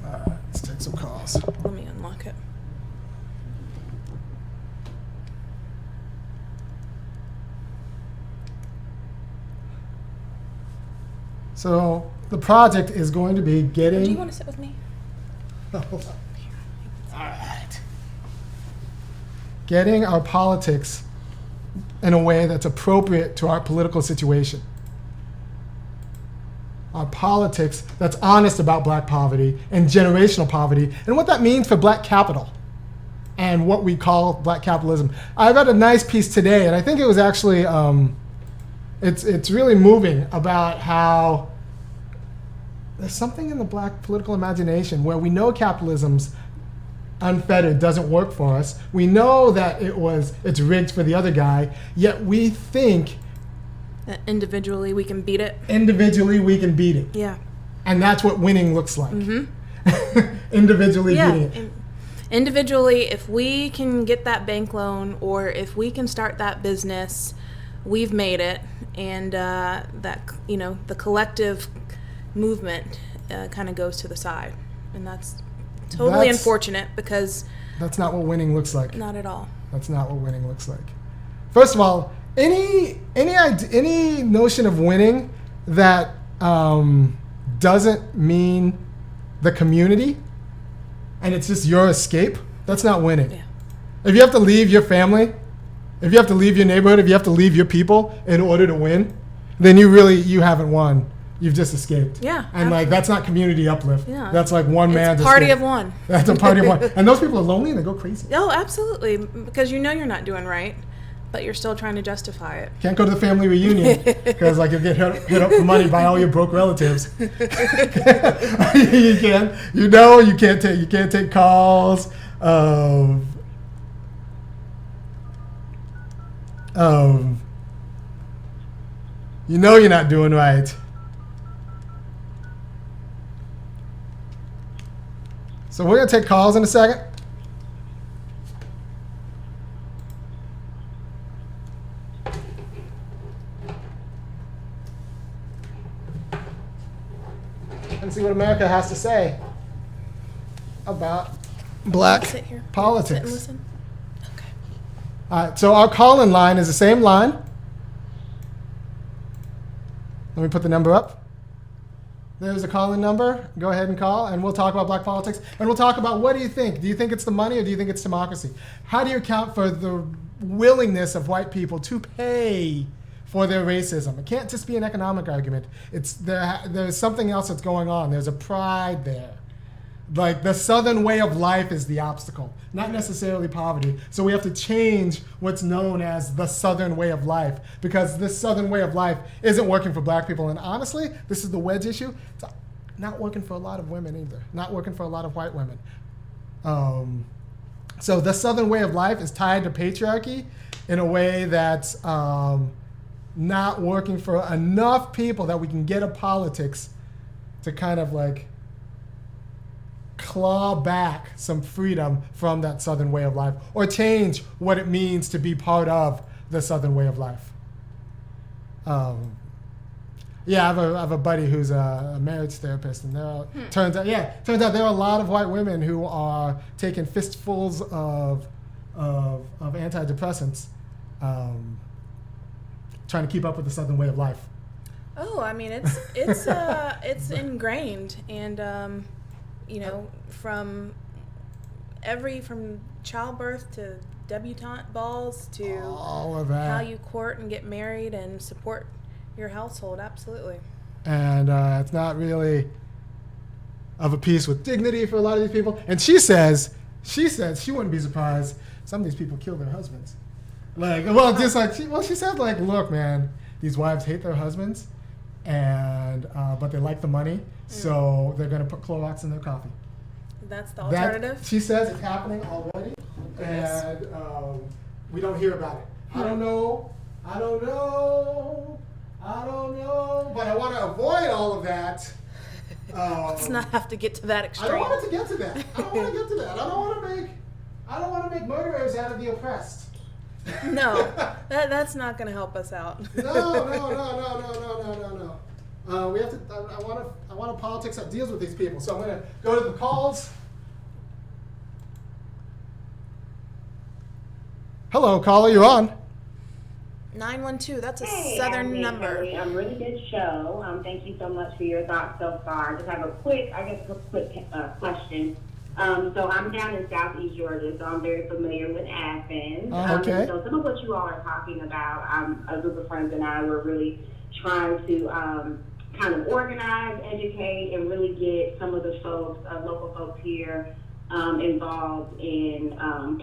Let's take some calls. Let me unlock it. So, the project is going to be getting... Do you want to sit with me? All right. Getting our politics in a way that's appropriate to our political situation. Our politics that's honest about black poverty and generational poverty and what that means for black capital and what we call black capitalism. I read a nice piece today, and I think it was actually, it's really moving about how there's something in the black political imagination where we know capitalism's unfettered doesn't work for us. We know that it's rigged for the other guy, yet we think Individually, we can beat it. Individually, we can beat it. Yeah. And that's what winning looks like. Mm-hmm. Individually beating it. Individually, if we can get that bank loan or if we can start that business, we've made it. And the collective movement kind of goes to the side. And that's totally unfortunate because... That's not what winning looks like. Not at all. That's not what winning looks like. First of all, any notion of winning that doesn't mean the community and it's just your escape, that's not winning. Yeah. If you have to leave your family, if you have to leave your neighborhood, if you have to leave your people in order to win, then you haven't won. You've just escaped. Yeah. And that's not community uplift. Yeah. That's like one man's It's a party escape. of one. That's a party of one. And those people are lonely and they go crazy. Oh, absolutely. Because you know you're not doing right, but you're still trying to justify it. Can't go to the family reunion because you'll get hit up for money by all your broke relatives. You can't take calls of you're not doing right. So we're gonna take calls in a second. And see what America has to say about black Sit here. politics. Sit and listen. Okay. All right, so our call-in line is the same line. Let me put the number up. There's a call-in number. Go ahead and call, and we'll talk about black politics. And we'll talk about, what do you think? Do you think it's the money, or do you think it's democracy? How do you account for the willingness of white people to pay for their racism? It can't just be an economic argument. There's something else that's going on. There's a pride there. Like, the Southern way of life is the obstacle, not necessarily poverty. So we have to change what's known as the Southern way of life, because this Southern way of life isn't working for black people. And honestly, this is the wedge issue. It's not working for a lot of women either, not working for a lot of white women. So the Southern way of life is tied to patriarchy in a way that's not working for enough people that we can get a politics to kind of like claw back some freedom from that Southern way of life, or change what it means to be part of the Southern way of life. I have a buddy who's a marriage therapist, and turns out there are a lot of white women who are taking fistfuls of antidepressants, trying to keep up with the Southern way of life. Oh, I mean, it's ingrained, and from childbirth to debutante balls to all of that, how you court and get married and support your household, absolutely. And it's not really of a piece with dignity for a lot of these people. And she says she wouldn't be surprised some of these people kill their husbands. She said, look, man, these wives hate their husbands, and but they like the money, so they're going to put Clorox in their coffee. That's the alternative? She says it's happening already, and we don't hear about it. I don't know, but I want to avoid all of that. Let's not have to get to that extreme. I don't want it to get to that. I don't want to make murderers out of the oppressed. No, that's not going to help us out. No. We have to. I want a politics that deals with these people. So I'm going to go to the calls. Hello, caller. You're on. 912. That's a Hey, southern number. Kelli. Really good show. Thank you so much for your thoughts so far. Just have a quick question. So I'm down in Southeast Georgia, so I'm very familiar with Athens. Okay. So some of what you all are talking about, a group of friends and I were really trying to kind of organize, educate, and really get some of the folks, local folks here, involved in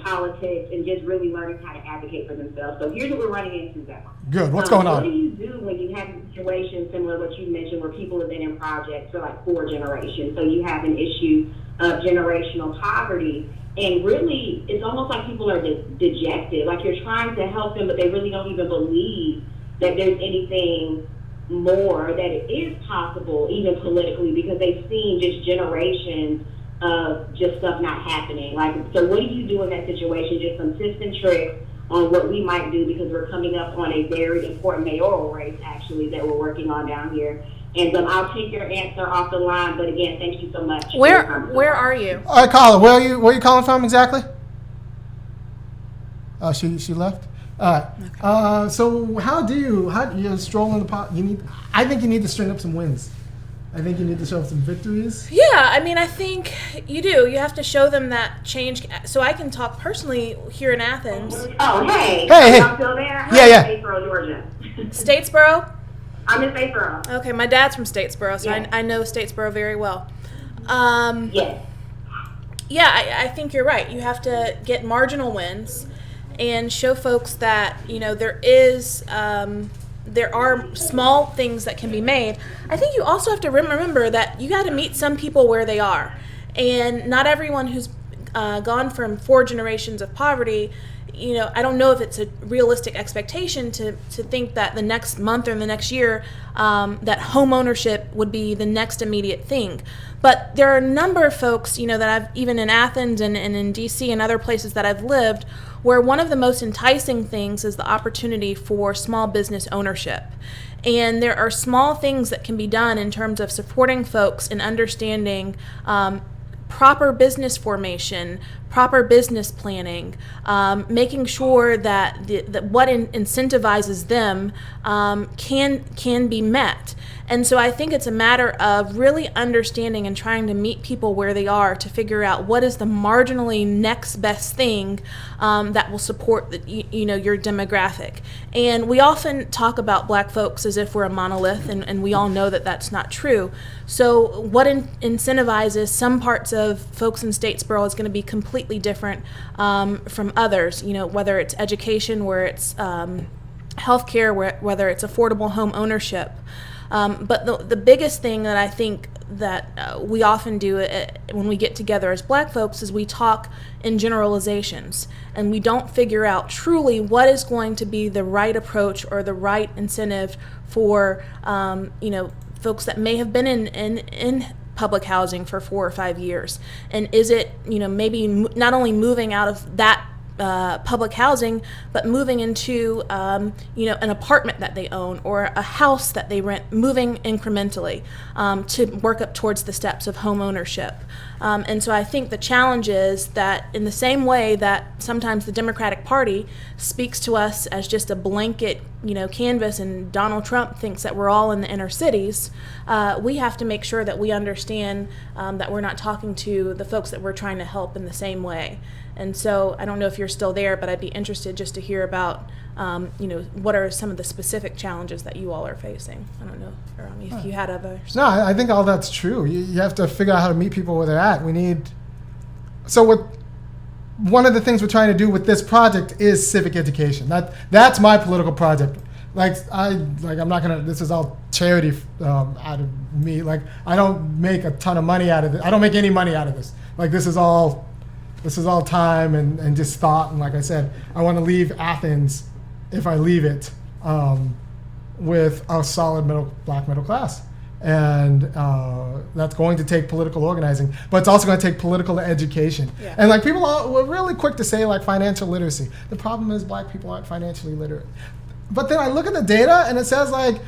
politics and just really learning how to advocate for themselves. So here's what we're running into now. Good. What's going on? What do you do when you have situations similar to what you mentioned where people have been in projects for like 4 generations? So you have an issue of generational poverty, and really it's almost like people are dejected, like you're trying to help them, but they really don't even believe that there's anything more, that it is possible, even politically, because they've seen just generations of just stuff not happening. Like, so what do you do in that situation? Just some tips and tricks on what we might do, because we're coming up on a very important mayoral race, actually, that we're working on down here. And I'll take your answer off the line, but again, thank you so much. Where are you? All right, caller. Where are you calling from exactly? Oh, she left. All right. Okay. So how do you stroll in the pot? I think you need to string up some wins. I think you need to show some victories. Yeah, I mean, I think you do. You have to show them that change. So I can talk personally here in Athens. Oh, hey. Hey. Are y'all still there? Yeah. Statesboro, Georgia. Statesboro? I'm in Statesboro. Okay, my dad's from Statesboro, so Yeah. I know Statesboro very well. Yes. Yeah, I think you're right. You have to get marginal wins and show folks that, there are small things that can be made. I think you also have to remember that you got to meet some people where they are. And not everyone who's gone from 4 generations of poverty, I don't know if it's a realistic expectation to think that the next month or the next year that home ownership would be the next immediate thing. But there are a number of folks, that I've, even in Athens and in DC and other places that I've lived, where one of the most enticing things is the opportunity for small business ownership. And there are small things that can be done in terms of supporting folks in understanding proper business formation, proper business planning, making sure that what incentivizes them can be met. And so I think it's a matter of really understanding and trying to meet people where they are to figure out what is the marginally next best thing that will support your demographic. And we often talk about black folks as if we're a monolith, and we all know that that's not true. So what incentivizes some parts of folks in Statesboro is going to be completely different from others, whether it's education, where it's healthcare, whether it's affordable home ownership. But the biggest thing that I think that we often do when we get together as black folks is we talk in generalizations, and we don't figure out truly what is going to be the right approach or the right incentive for folks that may have been in public housing for 4 or 5 years. And is it maybe not only moving out of that public housing, but moving into an apartment that they own or a house that they rent, moving incrementally to work up towards the steps of home ownership. And so I think the challenge is that in the same way that sometimes the Democratic Party speaks to us as just a blanket canvas, and Donald Trump thinks that we're all in the inner cities, we have to make sure that we understand that we're not talking to the folks that we're trying to help in the same way. And so I don't know if you're still there, but I'd be interested just to hear about, what are some of the specific challenges that you all are facing. I don't know if you had others. No, I think all that's true. You have to figure out how to meet people where they're at. One of the things we're trying to do with this project is civic education. That's my political project. I'm not gonna. This is all charity out of me. Like, I don't make a ton of money out of it. I don't make any money out of this. Like, this is all time and just thought. And like I said, I want to leave Athens, if I leave it, with a solid black middle class. And that's going to take political organizing, but it's also going to take political education. Yeah. And like, people were really quick to say like financial literacy. The problem is black people aren't financially literate. But then I look at the data and it says like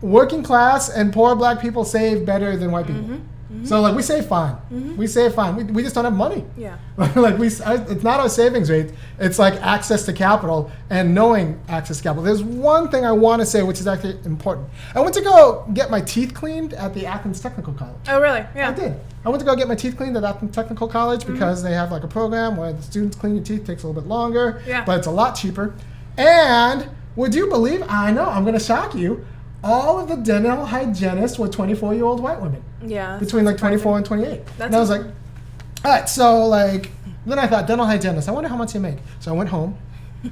working class and poor black people save better than white people. Mm-hmm. So like, we save fine. Mm-hmm. We save fine. We just don't have money. Yeah. Like it's not our savings rate. It's like access to capital and knowing access to capital. There's one thing I want to say, which is actually important. I went to go get my teeth cleaned at the Athens Technical College. Oh, really? Yeah. I did. I went to go get my teeth cleaned at Athens Technical College because they have like a program where the students clean your teeth. Takes a little bit longer, but it's a lot cheaper. And would you believe, I know, I'm going to shock you, all of the dental hygienists were 24-year-old white women. Yeah. Between like 24 and 28. And I was like, all right, so like, then I thought, dental hygienist, I wonder how much they make. So I went home,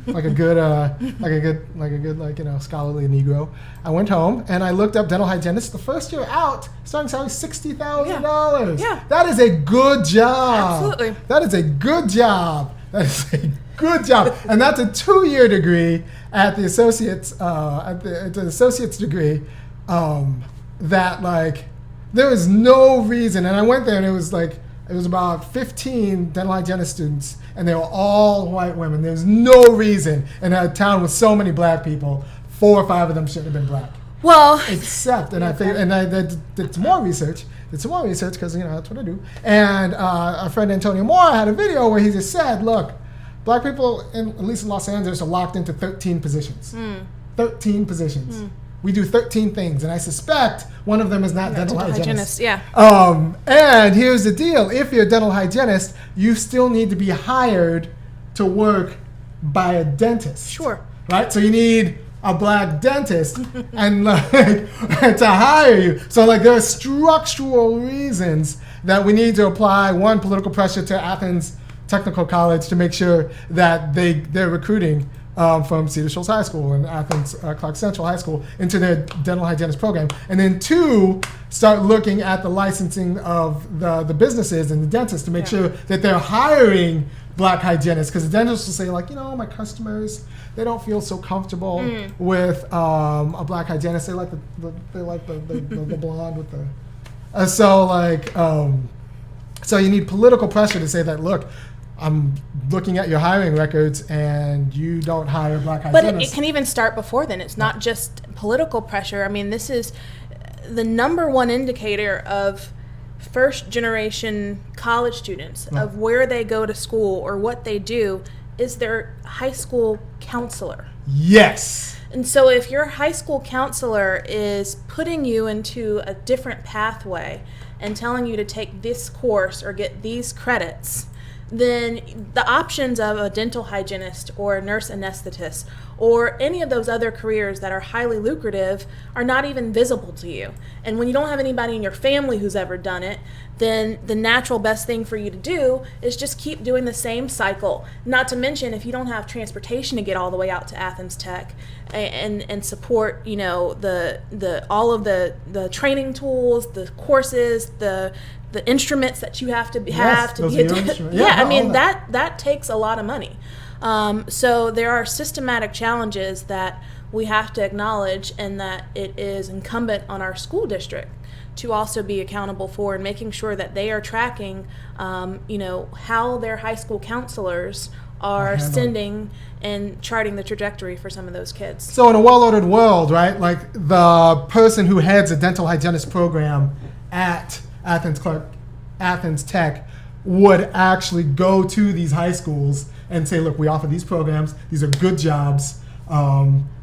like a good, scholarly Negro. I went home and I looked up dental hygienist. The first year out, starting salary $60,000. Yeah. That is a good job. Absolutely. That is a good job. That is a good job. And that's a 2-year degree at the associate's degree. That like, there was no reason. And I went there and it was about 15 dental hygienist students and they were all white women. There was no reason in a town with so many black people, 4 or 5 of them shouldn't have been black. Well, except, and I did some more research. Because that's what I do. And our friend Antonio Moore had a video where he just said, look, black people, at least in Los Angeles, are locked into 13 positions. 13 positions. We do 13 things, and I suspect one of them is not dental hygienist. Yeah. And here's the deal. If you're a dental hygienist, you still need to be hired to work by a dentist. Sure. Right? So you need a black dentist and like to hire you. So like, there are structural reasons that we need to apply political pressure to Athens Technical College to make sure that they're recruiting from Cedar Shoals High School and Athens Clark Central High School into their dental hygienist program. And then 2, start looking at the licensing of the businesses and the dentists to make sure that they're hiring black hygienists, because the dentists will say like, my customers, they don't feel so comfortable with a black hygienist. They like the blonde with the so you need political pressure to say that, look, I'm looking at your hiring records and you don't hire black hygienists. But it can even start before then. It's not just political pressure. I mean, this is the number one indicator of first generation college students of where they go to school or what they do is their high school counselor. Yes. And so if your high school counselor is putting you into a different pathway and telling you to take this course or get these credits, then the options of a dental hygienist or a nurse anesthetist or any of those other careers that are highly lucrative are not even visible to you. And when you don't have anybody in your family who's ever done it, then the natural best thing for you to do is just keep doing the same cycle. Not to mention, if you don't have transportation to get all the way out to Athens Tech and support, the all of the training tools, the courses, the instruments that you have to have to get to, I mean that takes a lot of money. So there are systematic challenges that we have to acknowledge, and that it is incumbent on our school district to also be accountable for, and making sure that they are tracking, how their high school counselors are sending and charting the trajectory for some of those kids. So in a well-ordered world, right, like the person who heads a dental hygienist program at Athens Tech would actually go to these high schools and say, look, we offer these programs. These are good jobs.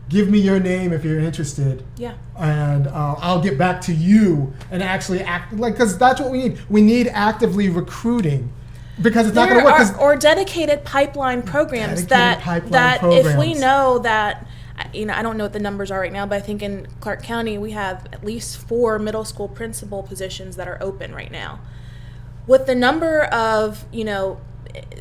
Give me your name if you're interested. Yeah. And I'll get back to you and actually act because that's what we need. We need actively recruiting, because it's not going to work. Or dedicated pipeline programs if we know that, I don't know what the numbers are right now, but I think in Clark County we have at least 4 middle school principal positions that are open right now. With the number of,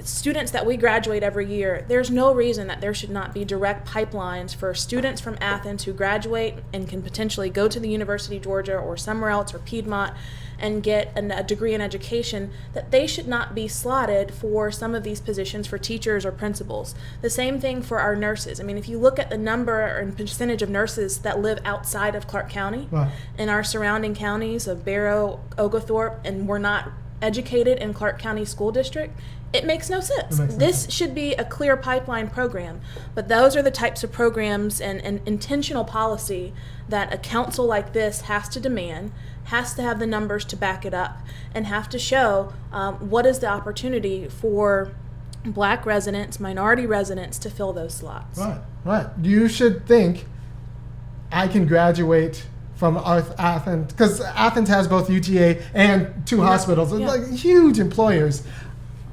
students that we graduate every year, there's no reason that there should not be direct pipelines for students from Athens who graduate and can potentially go to the University of Georgia or somewhere else or Piedmont and get a degree in education, that they should not be slotted for some of these positions for teachers or principals. The same thing for our nurses. I mean, if you look at the number and percentage of nurses that live outside of Clark County, Right. in our surrounding counties of Barrow, Oglethorpe, and we're not educated in Clark County School District, it makes no sense. It makes no This sense. should be a clear pipeline program, but those are the types of programs and intentional policy that a council like this has to demand, has to have the numbers to back it up, and have to show what is the opportunity for Black residents, minority residents to fill those slots. Right. You should think I can graduate from Athens, because Athens has both UGA and two hospitals, Yeah. like huge employers.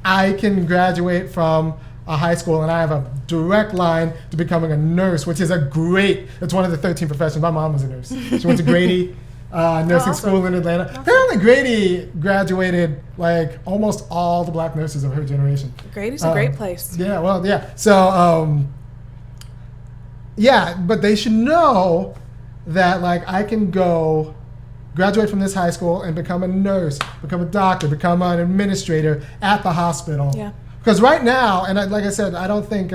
I can graduate from a high school and I have a direct line to becoming a nurse, which is it's one of the 13 professions. My mom was a nurse. She went to Grady nursing awesome. school in Atlanta. Awesome. Apparently Grady graduated like almost all the Black nurses of her generation. Grady's a great place. Yeah, well, yeah. So, yeah, but they should know that, like, I can go graduate from this high school and become a nurse, become a doctor, become an administrator at the hospital. Yeah. Because right now, and like I said, I don't think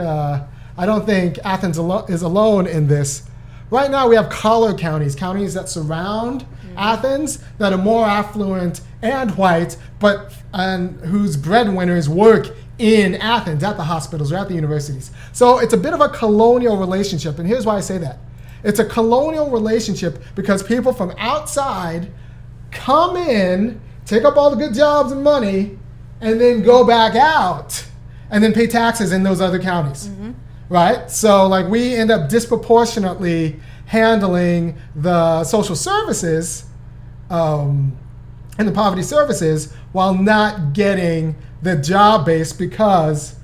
Athens is alone in this. Right now, we have collar counties that surround Athens that are more affluent and white, and whose breadwinners work in Athens at the hospitals or at the universities. So it's a bit of a colonial relationship, and here's why I say that. It's a colonial relationship because people from outside come in, take up all the good jobs and money, and then go back out and then pay taxes in those other counties, right? So like we end up disproportionately handling the social services and the poverty services while not getting the job base because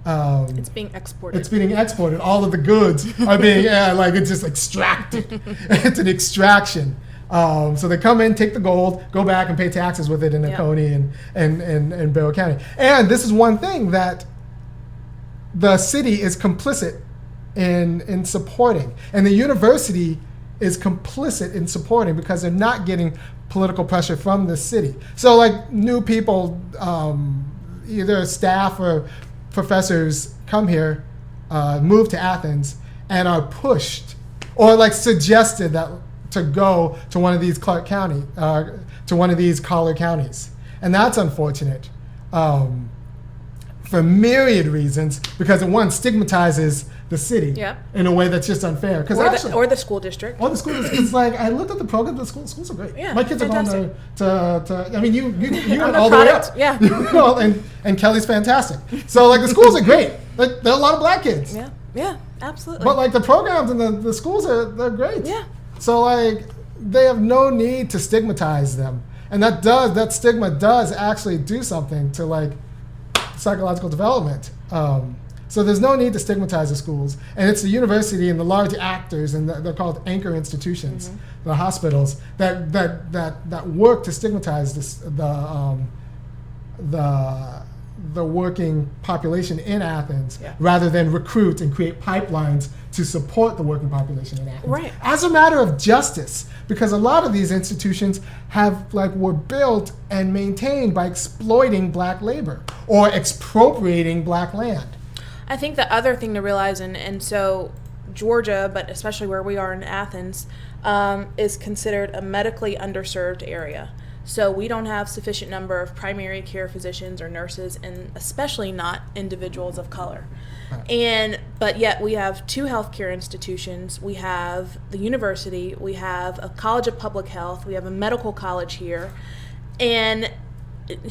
It's being exported. it's being exported. All of the goods are being it's just extracted. It's an extraction. So they come in, take the gold, go back and pay taxes with it in Oconee and Barrow County. And this is one thing that the city is complicit in supporting, and the university is complicit in supporting because they're not getting political pressure from the city. So like new people, either staff or professors come here, move to Athens, and are pushed or like suggested that to go to one of these Clark County, to one of these collar counties, and that's unfortunate for myriad reasons because it one stigmatizes the city in a way that's just unfair. Or the school district. Or the school district. It's like I looked at the program. The schools are great. Yeah, my kids are going to. I mean, you went a all the way up. product, yeah. And Kelly's fantastic. So like the schools are great. Like there are a lot of Black kids. Yeah, absolutely. But like the programs and the schools they're great. Yeah. So like they have no need to stigmatize them, and that stigma does actually do something to like psychological development. So there's no need to stigmatize the schools, and it's the university and the large actors, and they're called anchor institutions, the hospitals that work to stigmatize the working population in Athens, rather than recruit and create pipelines to support the working population in Athens. Right. As a matter of justice, because a lot of these institutions were built and maintained by exploiting Black labor or expropriating Black land. I think the other thing to realize, and so Georgia, but especially where we are in Athens, is considered a medically underserved area. So we don't have sufficient number of primary care physicians or nurses, and especially not individuals of color. But yet we have two healthcare institutions. We have the university, we have a college of public health, we have a medical college here, and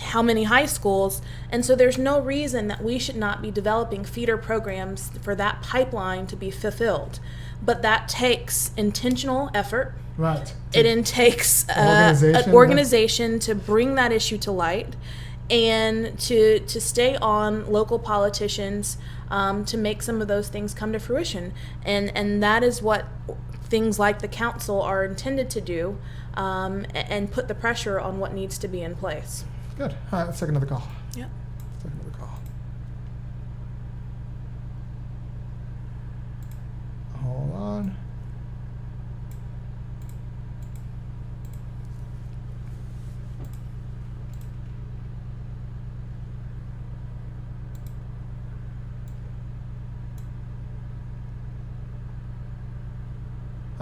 how many high schools, and so there's no reason that we should not be developing feeder programs for that pipeline to be fulfilled. But that takes intentional effort. Right. It takes an organization to bring that issue to light and to stay on local politicians to make some of those things come to fruition. And that is what things like the council are intended to do, and put the pressure on what needs to be in place. Good. All right, let's take another call. Yep. Let's take another call.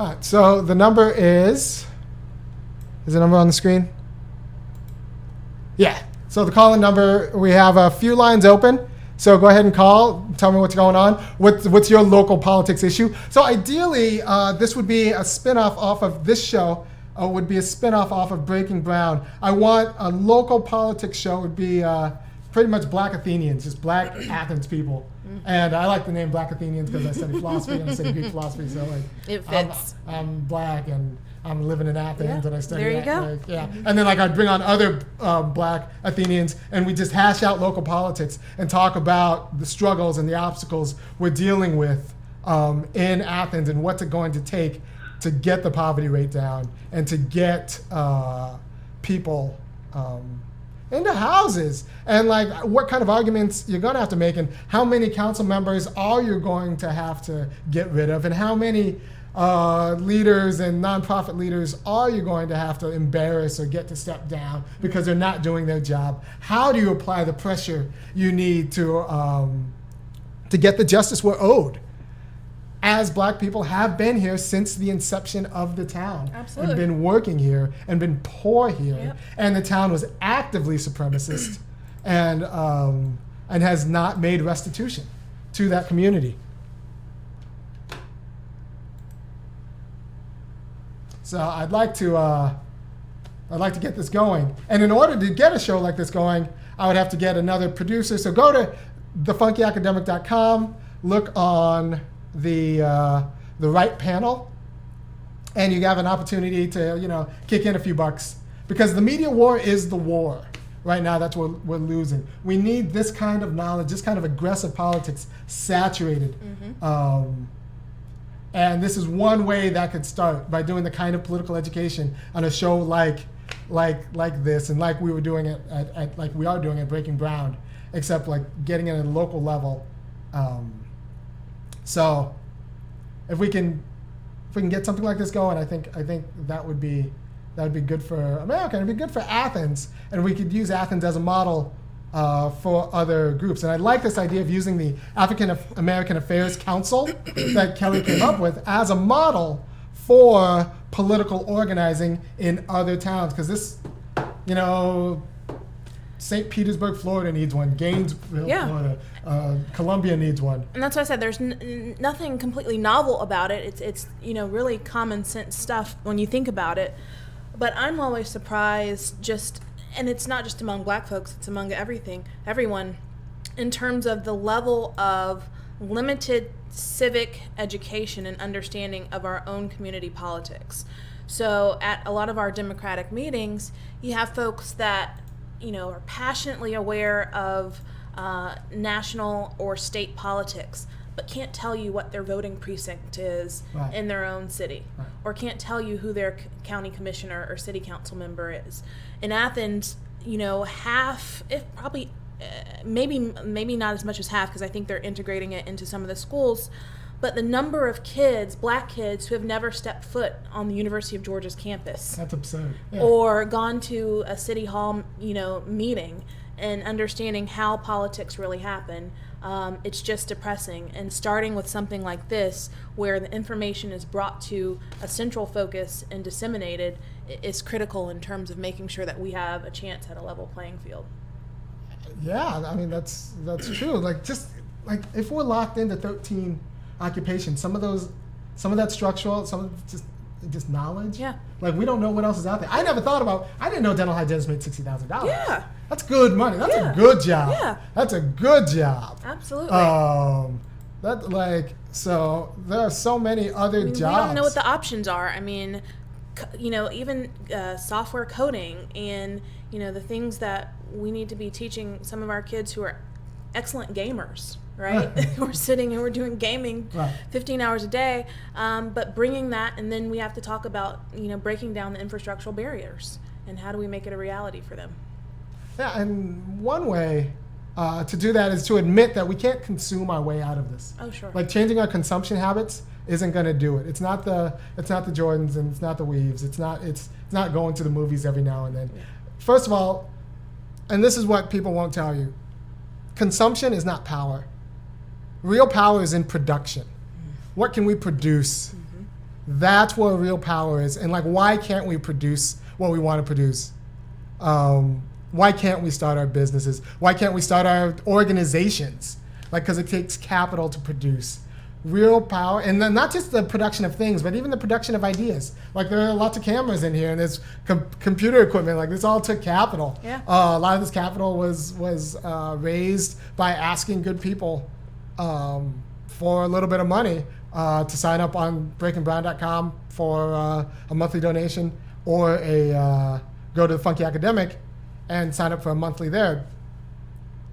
All right, so the number is the number on the screen? Yeah. So the call-in number, we have a few lines open. So go ahead and call. Tell me what's going on. What's your local politics issue? So ideally, this would be a spin-off off of this show. Would be a spin-off off of Breaking Brown. I want a local politics show. Would be pretty much Black Athenians, just Black Athens people. And I like the name Black Athenians because I study philosophy and I study Greek philosophy. So like, it fits. I'm Black and I'm living in Athens and I study. There you go. Like, yeah, and then like I'd bring on other Black Athenians and we just hash out local politics and talk about the struggles and the obstacles we're dealing with in Athens and what's it going to take to get the poverty rate down and to get people into houses and like what kind of arguments you're going to have to make and how many council members are you going to have to get rid of and how many leaders and nonprofit leaders are you going to have to embarrass or get to step down because they're not doing their job? How do you apply the pressure you need to get the justice we're owed? As Black people have been here since the inception of the town. Absolutely. And been working here and been poor here. Yep. And the town was actively supremacist and has not made restitution to that community. So I'd like to get this going. And in order to get a show like this going, I would have to get another producer. So go to thefunkyacademic.com, look on the right panel, and you have an opportunity to kick in a few bucks because the media war is the war right now. That's what we're losing. We need this kind of knowledge, this kind of aggressive politics saturated. And this is one way that could start by doing the kind of political education on a show like this and like we were doing it at like we are doing at Breaking Brown, except like getting it at a local level. So if we can get something like this going, I think that would be good for America. It'd be good for Athens, and we could use Athens as a model for other groups. And I like this idea of using the African American Affairs Council that Kelli came up with as a model for political organizing in other towns, because this, St. Petersburg, Florida needs one. Gainesville, Florida. Columbia needs one. And that's why I said there's nothing completely novel about it. It's really common sense stuff when you think about it. But I'm always surprised and it's not just among Black folks, it's among everyone, in terms of the level of limited civic education and understanding of our own community politics. So at a lot of our Democratic meetings, you have folks that are passionately aware of national or state politics, but can't tell you what their voting precinct is in their own city, or can't tell you who their county commissioner or city council member is. In Athens, half, if probably, maybe not as much as half, because I think they're integrating it into some of the schools, but the number of kids, Black kids, who have never stepped foot on the University of Georgia's campus. That's absurd. Yeah. Or gone to a city hall, meeting and understanding how politics really happen. It's just depressing. And starting with something like this, where the information is brought to a central focus and disseminated, is critical in terms of making sure that we have a chance at a level playing field. Yeah, I mean, that's true. Like, just like if we're locked into 13 occupations, some of that structural, some of just knowledge. Yeah. Like, we don't know what else is out there. I didn't know dental hygienists made $60,000. Yeah. That's good money. That's a good job. Yeah. That's a good job. Absolutely. So there are so many other jobs. We don't know what the options are. I mean, even software coding and, the things that we need to be teaching some of our kids who are excellent gamers, right? We're sitting and we're doing gaming 15 hours a day, but bringing that, and then we have to talk about, breaking down the infrastructural barriers and how do we make it a reality for them. Yeah, and one way to do that is to admit that we can't consume our way out of this. Oh, sure. Like, changing our consumption habits isn't going to do it. It's not the Jordans and it's not the Weaves. It's not going to the movies every now and then. Yeah. First of all, and this is what people won't tell you, consumption is not power. Real power is in production. What can we produce? That's where real power is. And like, why can't we produce what we want to produce? Why can't we start our businesses? Why can't we start our organizations? Like, because it takes capital to produce. Real power, and then not just the production of things, but even the production of ideas. Like, there are lots of cameras in here, and there's computer equipment. Like, this all took capital. Yeah. A lot of this capital was raised by asking good people for a little bit of money to sign up on breakingground.com for a monthly donation, or go to the Funky Academic and sign up for a monthly there.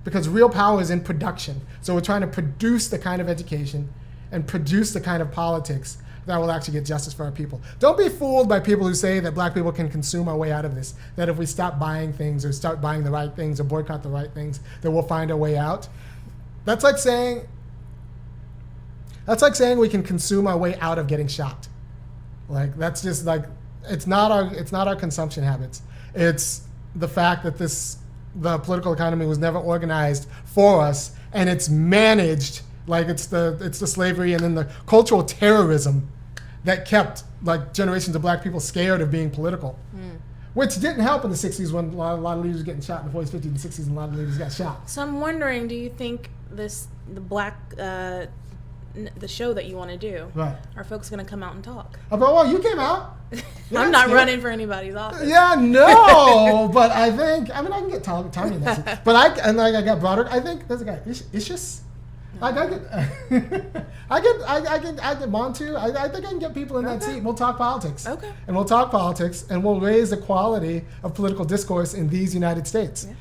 Because real power is in production. So we're trying to produce the kind of education and produce the kind of politics that will actually get justice for our people. Don't be fooled by people who say that black people can consume our way out of this, that if we stop buying things or start buying the right things or boycott the right things, that we'll find our way out. That's like saying we can consume our way out of getting shot. Like, that's just like, it's not our consumption habits. It's the fact that the political economy was never organized for us, and it's managed like it's the slavery and then the cultural terrorism that kept like generations of black people scared of being political, which didn't help in the 60s when a lot of leaders were getting shot in the 40s, 50s, and 60s, and a lot of leaders got shot. So I'm wondering, do you think the show that you want to do, Right. are folks going to come out and talk? Well, you came out. I'm not running for anybody's office. Yeah, no, but I can get Tommy in that seat. But I got Broderick. I think there's a guy, Ishis. I get Montu. I think I can get people in that seat. We'll talk politics. Okay. And we'll talk politics, and we'll raise the quality of political discourse in these United States. Yeah.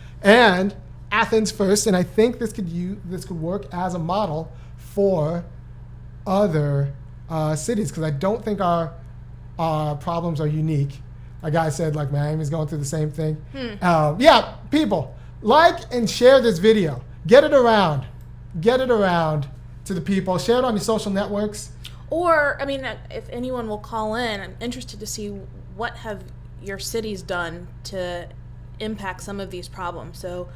And Athens first, and I think this could work as a model for other cities, because I don't think our problems are unique. A guy said, like, Miami's going through the same thing. Yeah, people, like and share this video. Get it around to the people. Share it on your social networks. Or, I mean, if anyone will call in, I'm interested to see what have your cities done to impact some of these problems. So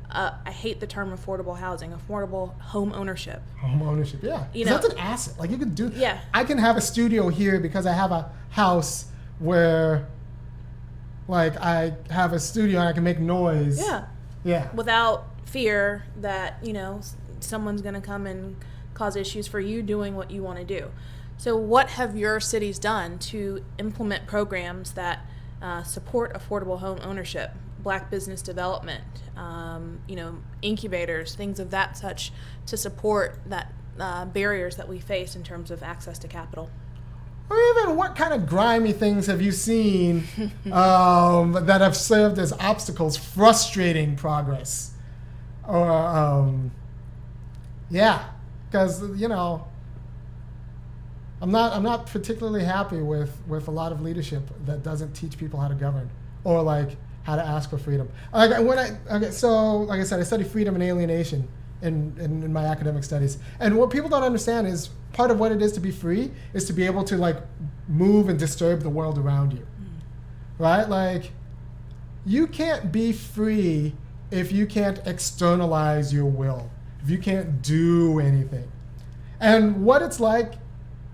I hate the term affordable housing, affordable home ownership. Home ownership, yeah. That's an asset. Like, you could do. Yeah. I can have a studio here because I have a house where, like, I have a studio and I can make noise. Yeah. Yeah. Without fear that, someone's going to come and cause issues for you doing what you want to do. So what have your cities done to implement programs that support affordable home ownership, black business development, incubators, things of that such, to support that barriers that we face in terms of access to capital? Or even what kind of grimy things have you seen that have served as obstacles, frustrating progress? Or, because, I'm not particularly happy with a lot of leadership that doesn't teach people how to govern or, like, how to ask for freedom. So like I said, I study freedom and alienation in my academic studies. And what people don't understand is part of what it is to be free is to be able to, like, move and disturb the world around you, right? Like, you can't be free if you can't externalize your will, if you can't do anything. And what it's like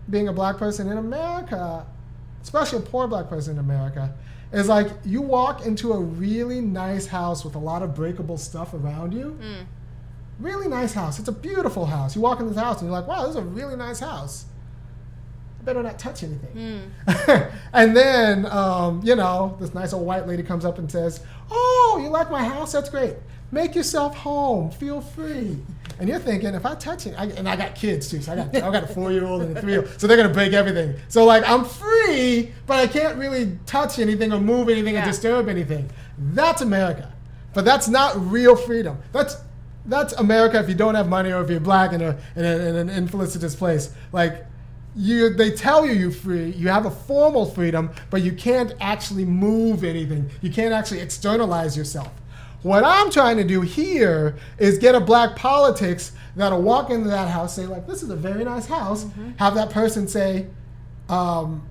being a black person in America, especially a poor black person in America, is like you walk into a really nice house with a lot of breakable stuff around you. Really nice house. It's a beautiful house. You walk in this house and you're like, wow, this is a really nice house. I better not touch anything. And then, this nice old white lady comes up and says, oh, you like my house? That's great. Make yourself home. Feel free. And you're thinking, if I touch it, and I got kids too, so I got a 4-year-old and a 3-year-old, so they're gonna break everything. So, like, I'm free, but I can't really touch anything or move anything or disturb anything. That's America, but that's not real freedom. That's America if you don't have money or if you're black in an infelicitous place. Like, they tell you're free, you have a formal freedom, but you can't actually move anything. You can't actually externalize yourself. What I'm trying to do here is get a black politics that'll walk into that house, say, like, this is a very nice house, have that person say,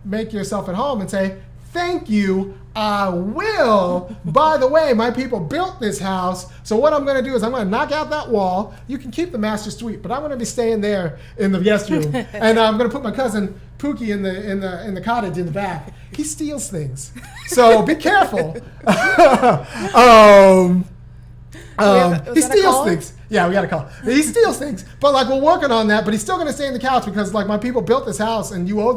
make yourself at home and say, thank you, I will. By the way, my people built this house, so what I'm going to do is I'm going to knock out that wall. You can keep the master suite, but I'm going to be staying there in the guest room, and I'm going to put my cousin Pookie in the cottage in the back. He steals things, so be careful. He steals things. Yeah, we got a call. He steals things, but like we're working on that. But he's still gonna stay in the couch because like my people built this house, and you owe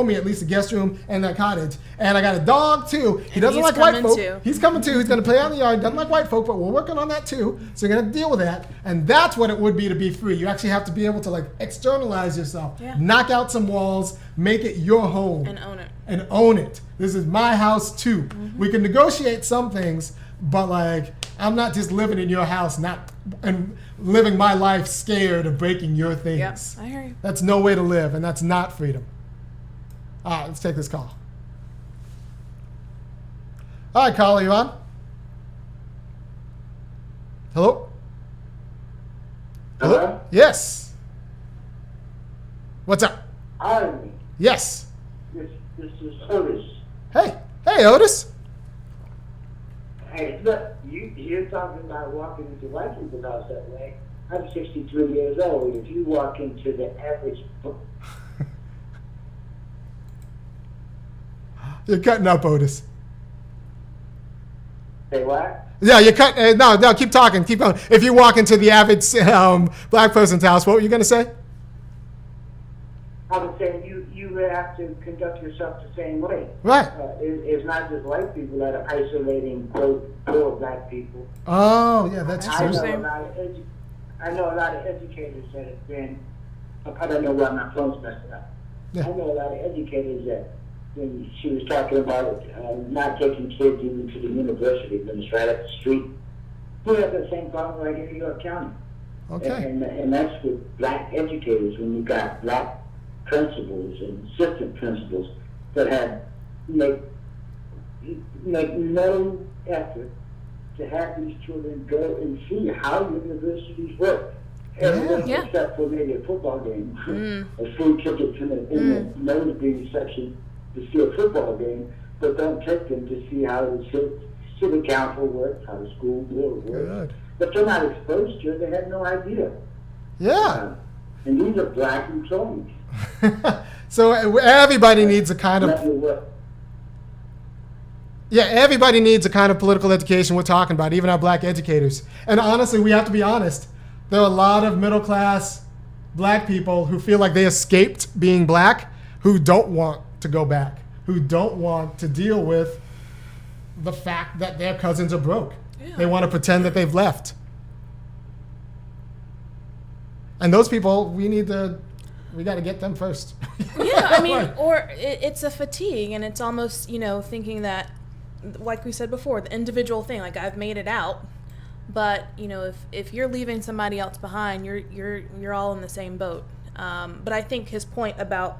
me at least a guest room and that cottage. And I got a dog too. He doesn't like white folk. He's coming too. He's gonna play out in the yard. Doesn't like white folk, but we're working on that too. So you're gonna deal with that, and that's what it would be to be free. You actually have to be able to like externalize yourself, knock out some walls, make it your home, and own it. This is my house too. Mm-hmm. We can negotiate some things, but like I'm not just living in your house, and living my life scared of breaking your things. Yes, I hear you. That's no way to live, and that's not freedom. All right, let's take this call. All right, Carl, are you on? Hello? Hello? Yes. What's up? Hi. Yes. This is Otis. Hey, Otis. Hey, look, you're talking about walking into white people's house that way. I'm 63 years old. If you walk into the average... You're cutting up, Otis. Say what? Yeah, you're cutting. No, keep talking. Keep going. If you walk into the average black person's house, what were you going to say? I was saying you would have to conduct yourself the same way. Right. It's not just white people that are isolating poor black people. Oh, yeah, that's I true. know a lot of educators that have been. I don't know why my phone's messing up. Yeah. I know a lot of educators that when she was talking about not taking kids even to the university when it's right up the street. We have the same problem right in New York County. Okay. And that's with black educators when you got black principals and assistant principals that have make no effort to have these children go and see how universities work. Except for maybe a football game, a free ticket in the nosebleed section to see a football game, but don't take them to see how the city council works, how the school board works. Good. But they're not exposed to it, they have no idea. Yeah. And these are black employees. So everybody needs a kind of... Yeah, everybody needs a kind of political education we're talking about, even our black educators. And honestly, we have to be honest. There are a lot of middle-class black people who feel like they escaped being black, who don't want to go back, who don't want to deal with the fact that their cousins are broke. Yeah. They want to pretend that they've left. And those people, we got to get them first. Yeah, I mean, or it's a fatigue, and it's almost, thinking that, like we said before, the individual thing, like I've made it out. But if you're leaving somebody else behind, you're all in the same boat. But I think his point about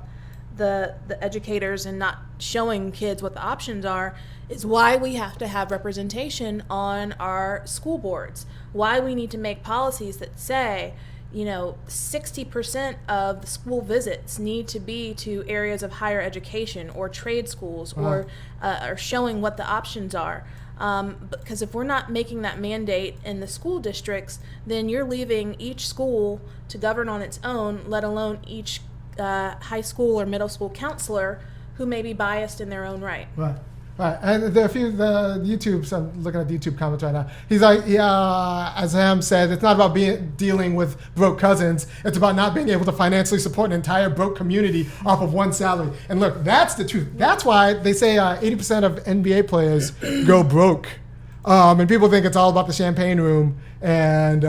the educators and not showing kids what the options are is why we have to have representation on our school boards. Why we need to make policies that say 60% of the school visits need to be to areas of higher education or trade schools, or showing what the options are. Because if we're not making that mandate in the school districts, then you're leaving each school to govern on its own, let alone each high school or middle school counselor who may be biased in their own right. Right, and there are a few I'm looking at the YouTube comments right now. He's like, as Ham said, it's not about dealing with broke cousins. It's about not being able to financially support an entire broke community off of one salary. And look, that's the truth. That's why they say 80% of NBA players go broke. And people think it's all about the champagne room and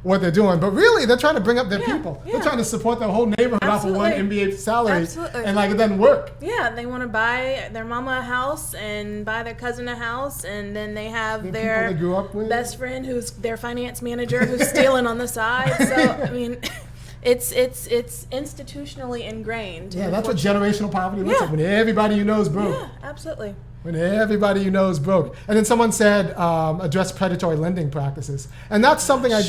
what they're doing. But really, they're trying to bring up their people. Yeah. They're trying to support the whole neighborhood off of one NBA salary. Absolutely. And it doesn't work. Yeah, they want to buy their mama a house and buy their cousin a house, and then they have their best friend who's their finance manager who's stealing on the side. So, I mean... It's institutionally ingrained. Yeah, that's what generational poverty looks like, when everybody you know is broke. Yeah, absolutely. When everybody you know is broke. And then someone said, address predatory lending practices. And that's something and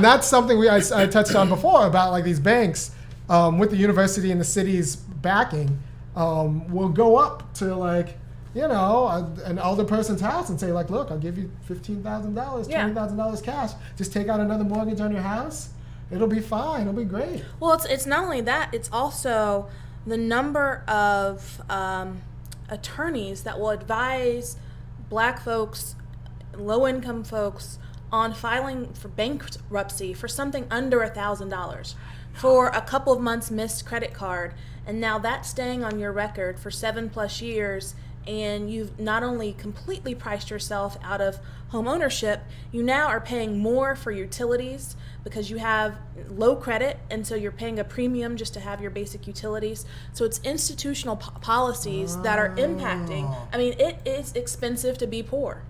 that's something I touched on before about like these banks with the university and the city's backing will go up to like, an older person's house and say like, look, I'll give you $15,000, $20,000 cash. Just take out another mortgage on your house. It'll be fine. It'll be great. Well, it's not only that, it's also the number of attorneys that will advise black folks, low-income folks, on filing for bankruptcy for something under $1,000 for a couple of months missed credit card, and now that's staying on your record for 7+ years, and you've not only completely priced yourself out of home ownership, you now are paying more for utilities because you have low credit, and so you're paying a premium just to have your basic utilities. So it's institutional policies that are impacting. I mean, it is expensive to be poor.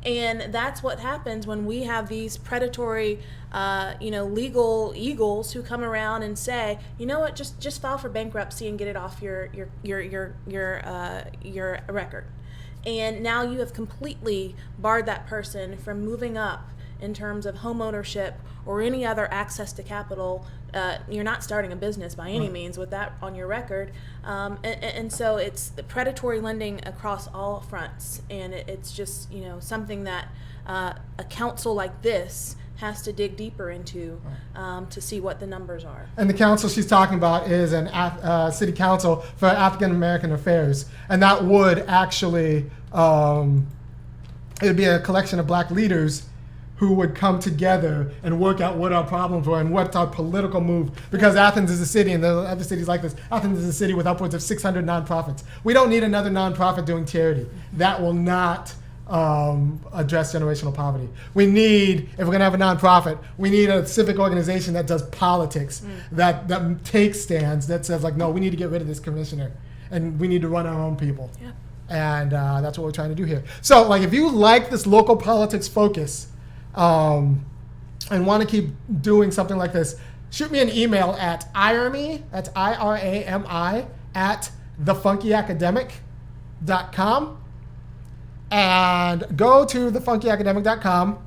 And that's what happens when we have these predatory, legal eagles who come around and say, you know what, just file for bankruptcy and get it off your record. And now you have completely barred that person from moving up in terms of home ownership or any other access to capital. You're not starting a business by any means with that on your record. And so it's the predatory lending across all fronts. And it's just, something that a council like this has to dig deeper into to see what the numbers are. And the council she's talking about is an city council for African American affairs. And that would actually, it would be a collection of black leaders who would come together and work out what our problems were and what's our political move. Because Athens is a city, and there are other cities like this. Athens is a city with upwards of 600 nonprofits. We don't need another nonprofit doing charity. That will not address generational poverty. We need, if we're gonna have a nonprofit, we need a civic organization that does politics, that takes stands, that says like, no, we need to get rid of this commissioner, and we need to run our own people. Yeah. And that's what we're trying to do here. So like, if you like this local politics focus, and want to keep doing something like this, shoot me an email at irami, that's IRAMI, at thefunkyacademic.com, and go to thefunkyacademic.com,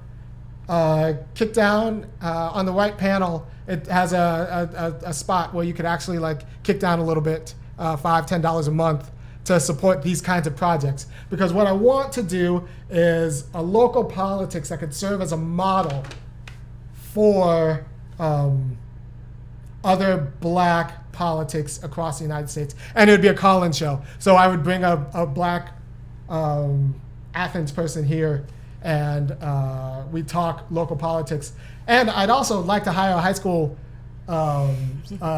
kick down on the right panel. It has a spot where you could actually like kick down a little bit, $5-10 a month, to support these kinds of projects. Because what I want to do is a local politics that could serve as a model for other black politics across the United States. And it would be a call-in show. So I would bring a black Athens person here, and we talk local politics. And I'd also like to hire a high school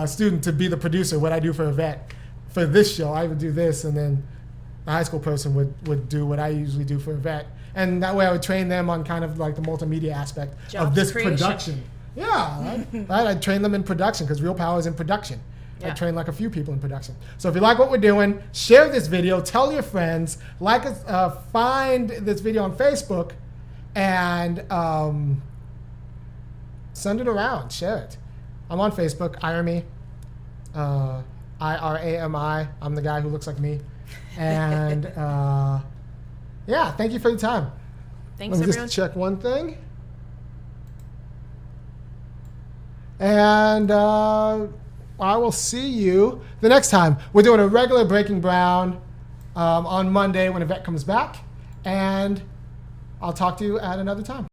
student to be the producer, what I do for Yvette. For this show, I would do this, and then a high school person would do what I usually do for Yvette. And that way I would train them on kind of like the multimedia aspect of this production. Yeah, right? I'd train them in production, because Real Power is in production. Yeah. I'd train like a few people in production. So if you like what we're doing, share this video, tell your friends, like us, find this video on Facebook, and send it around, share it. I'm on Facebook, IRAMI. IRAMI. I'm the guy who looks like me. And yeah, thank you for your time. Thanks, Let me everyone. just check one thing. And I will see you the next time. We're doing a regular Breaking Brown on Monday when Yvette comes back. And I'll talk to you at another time.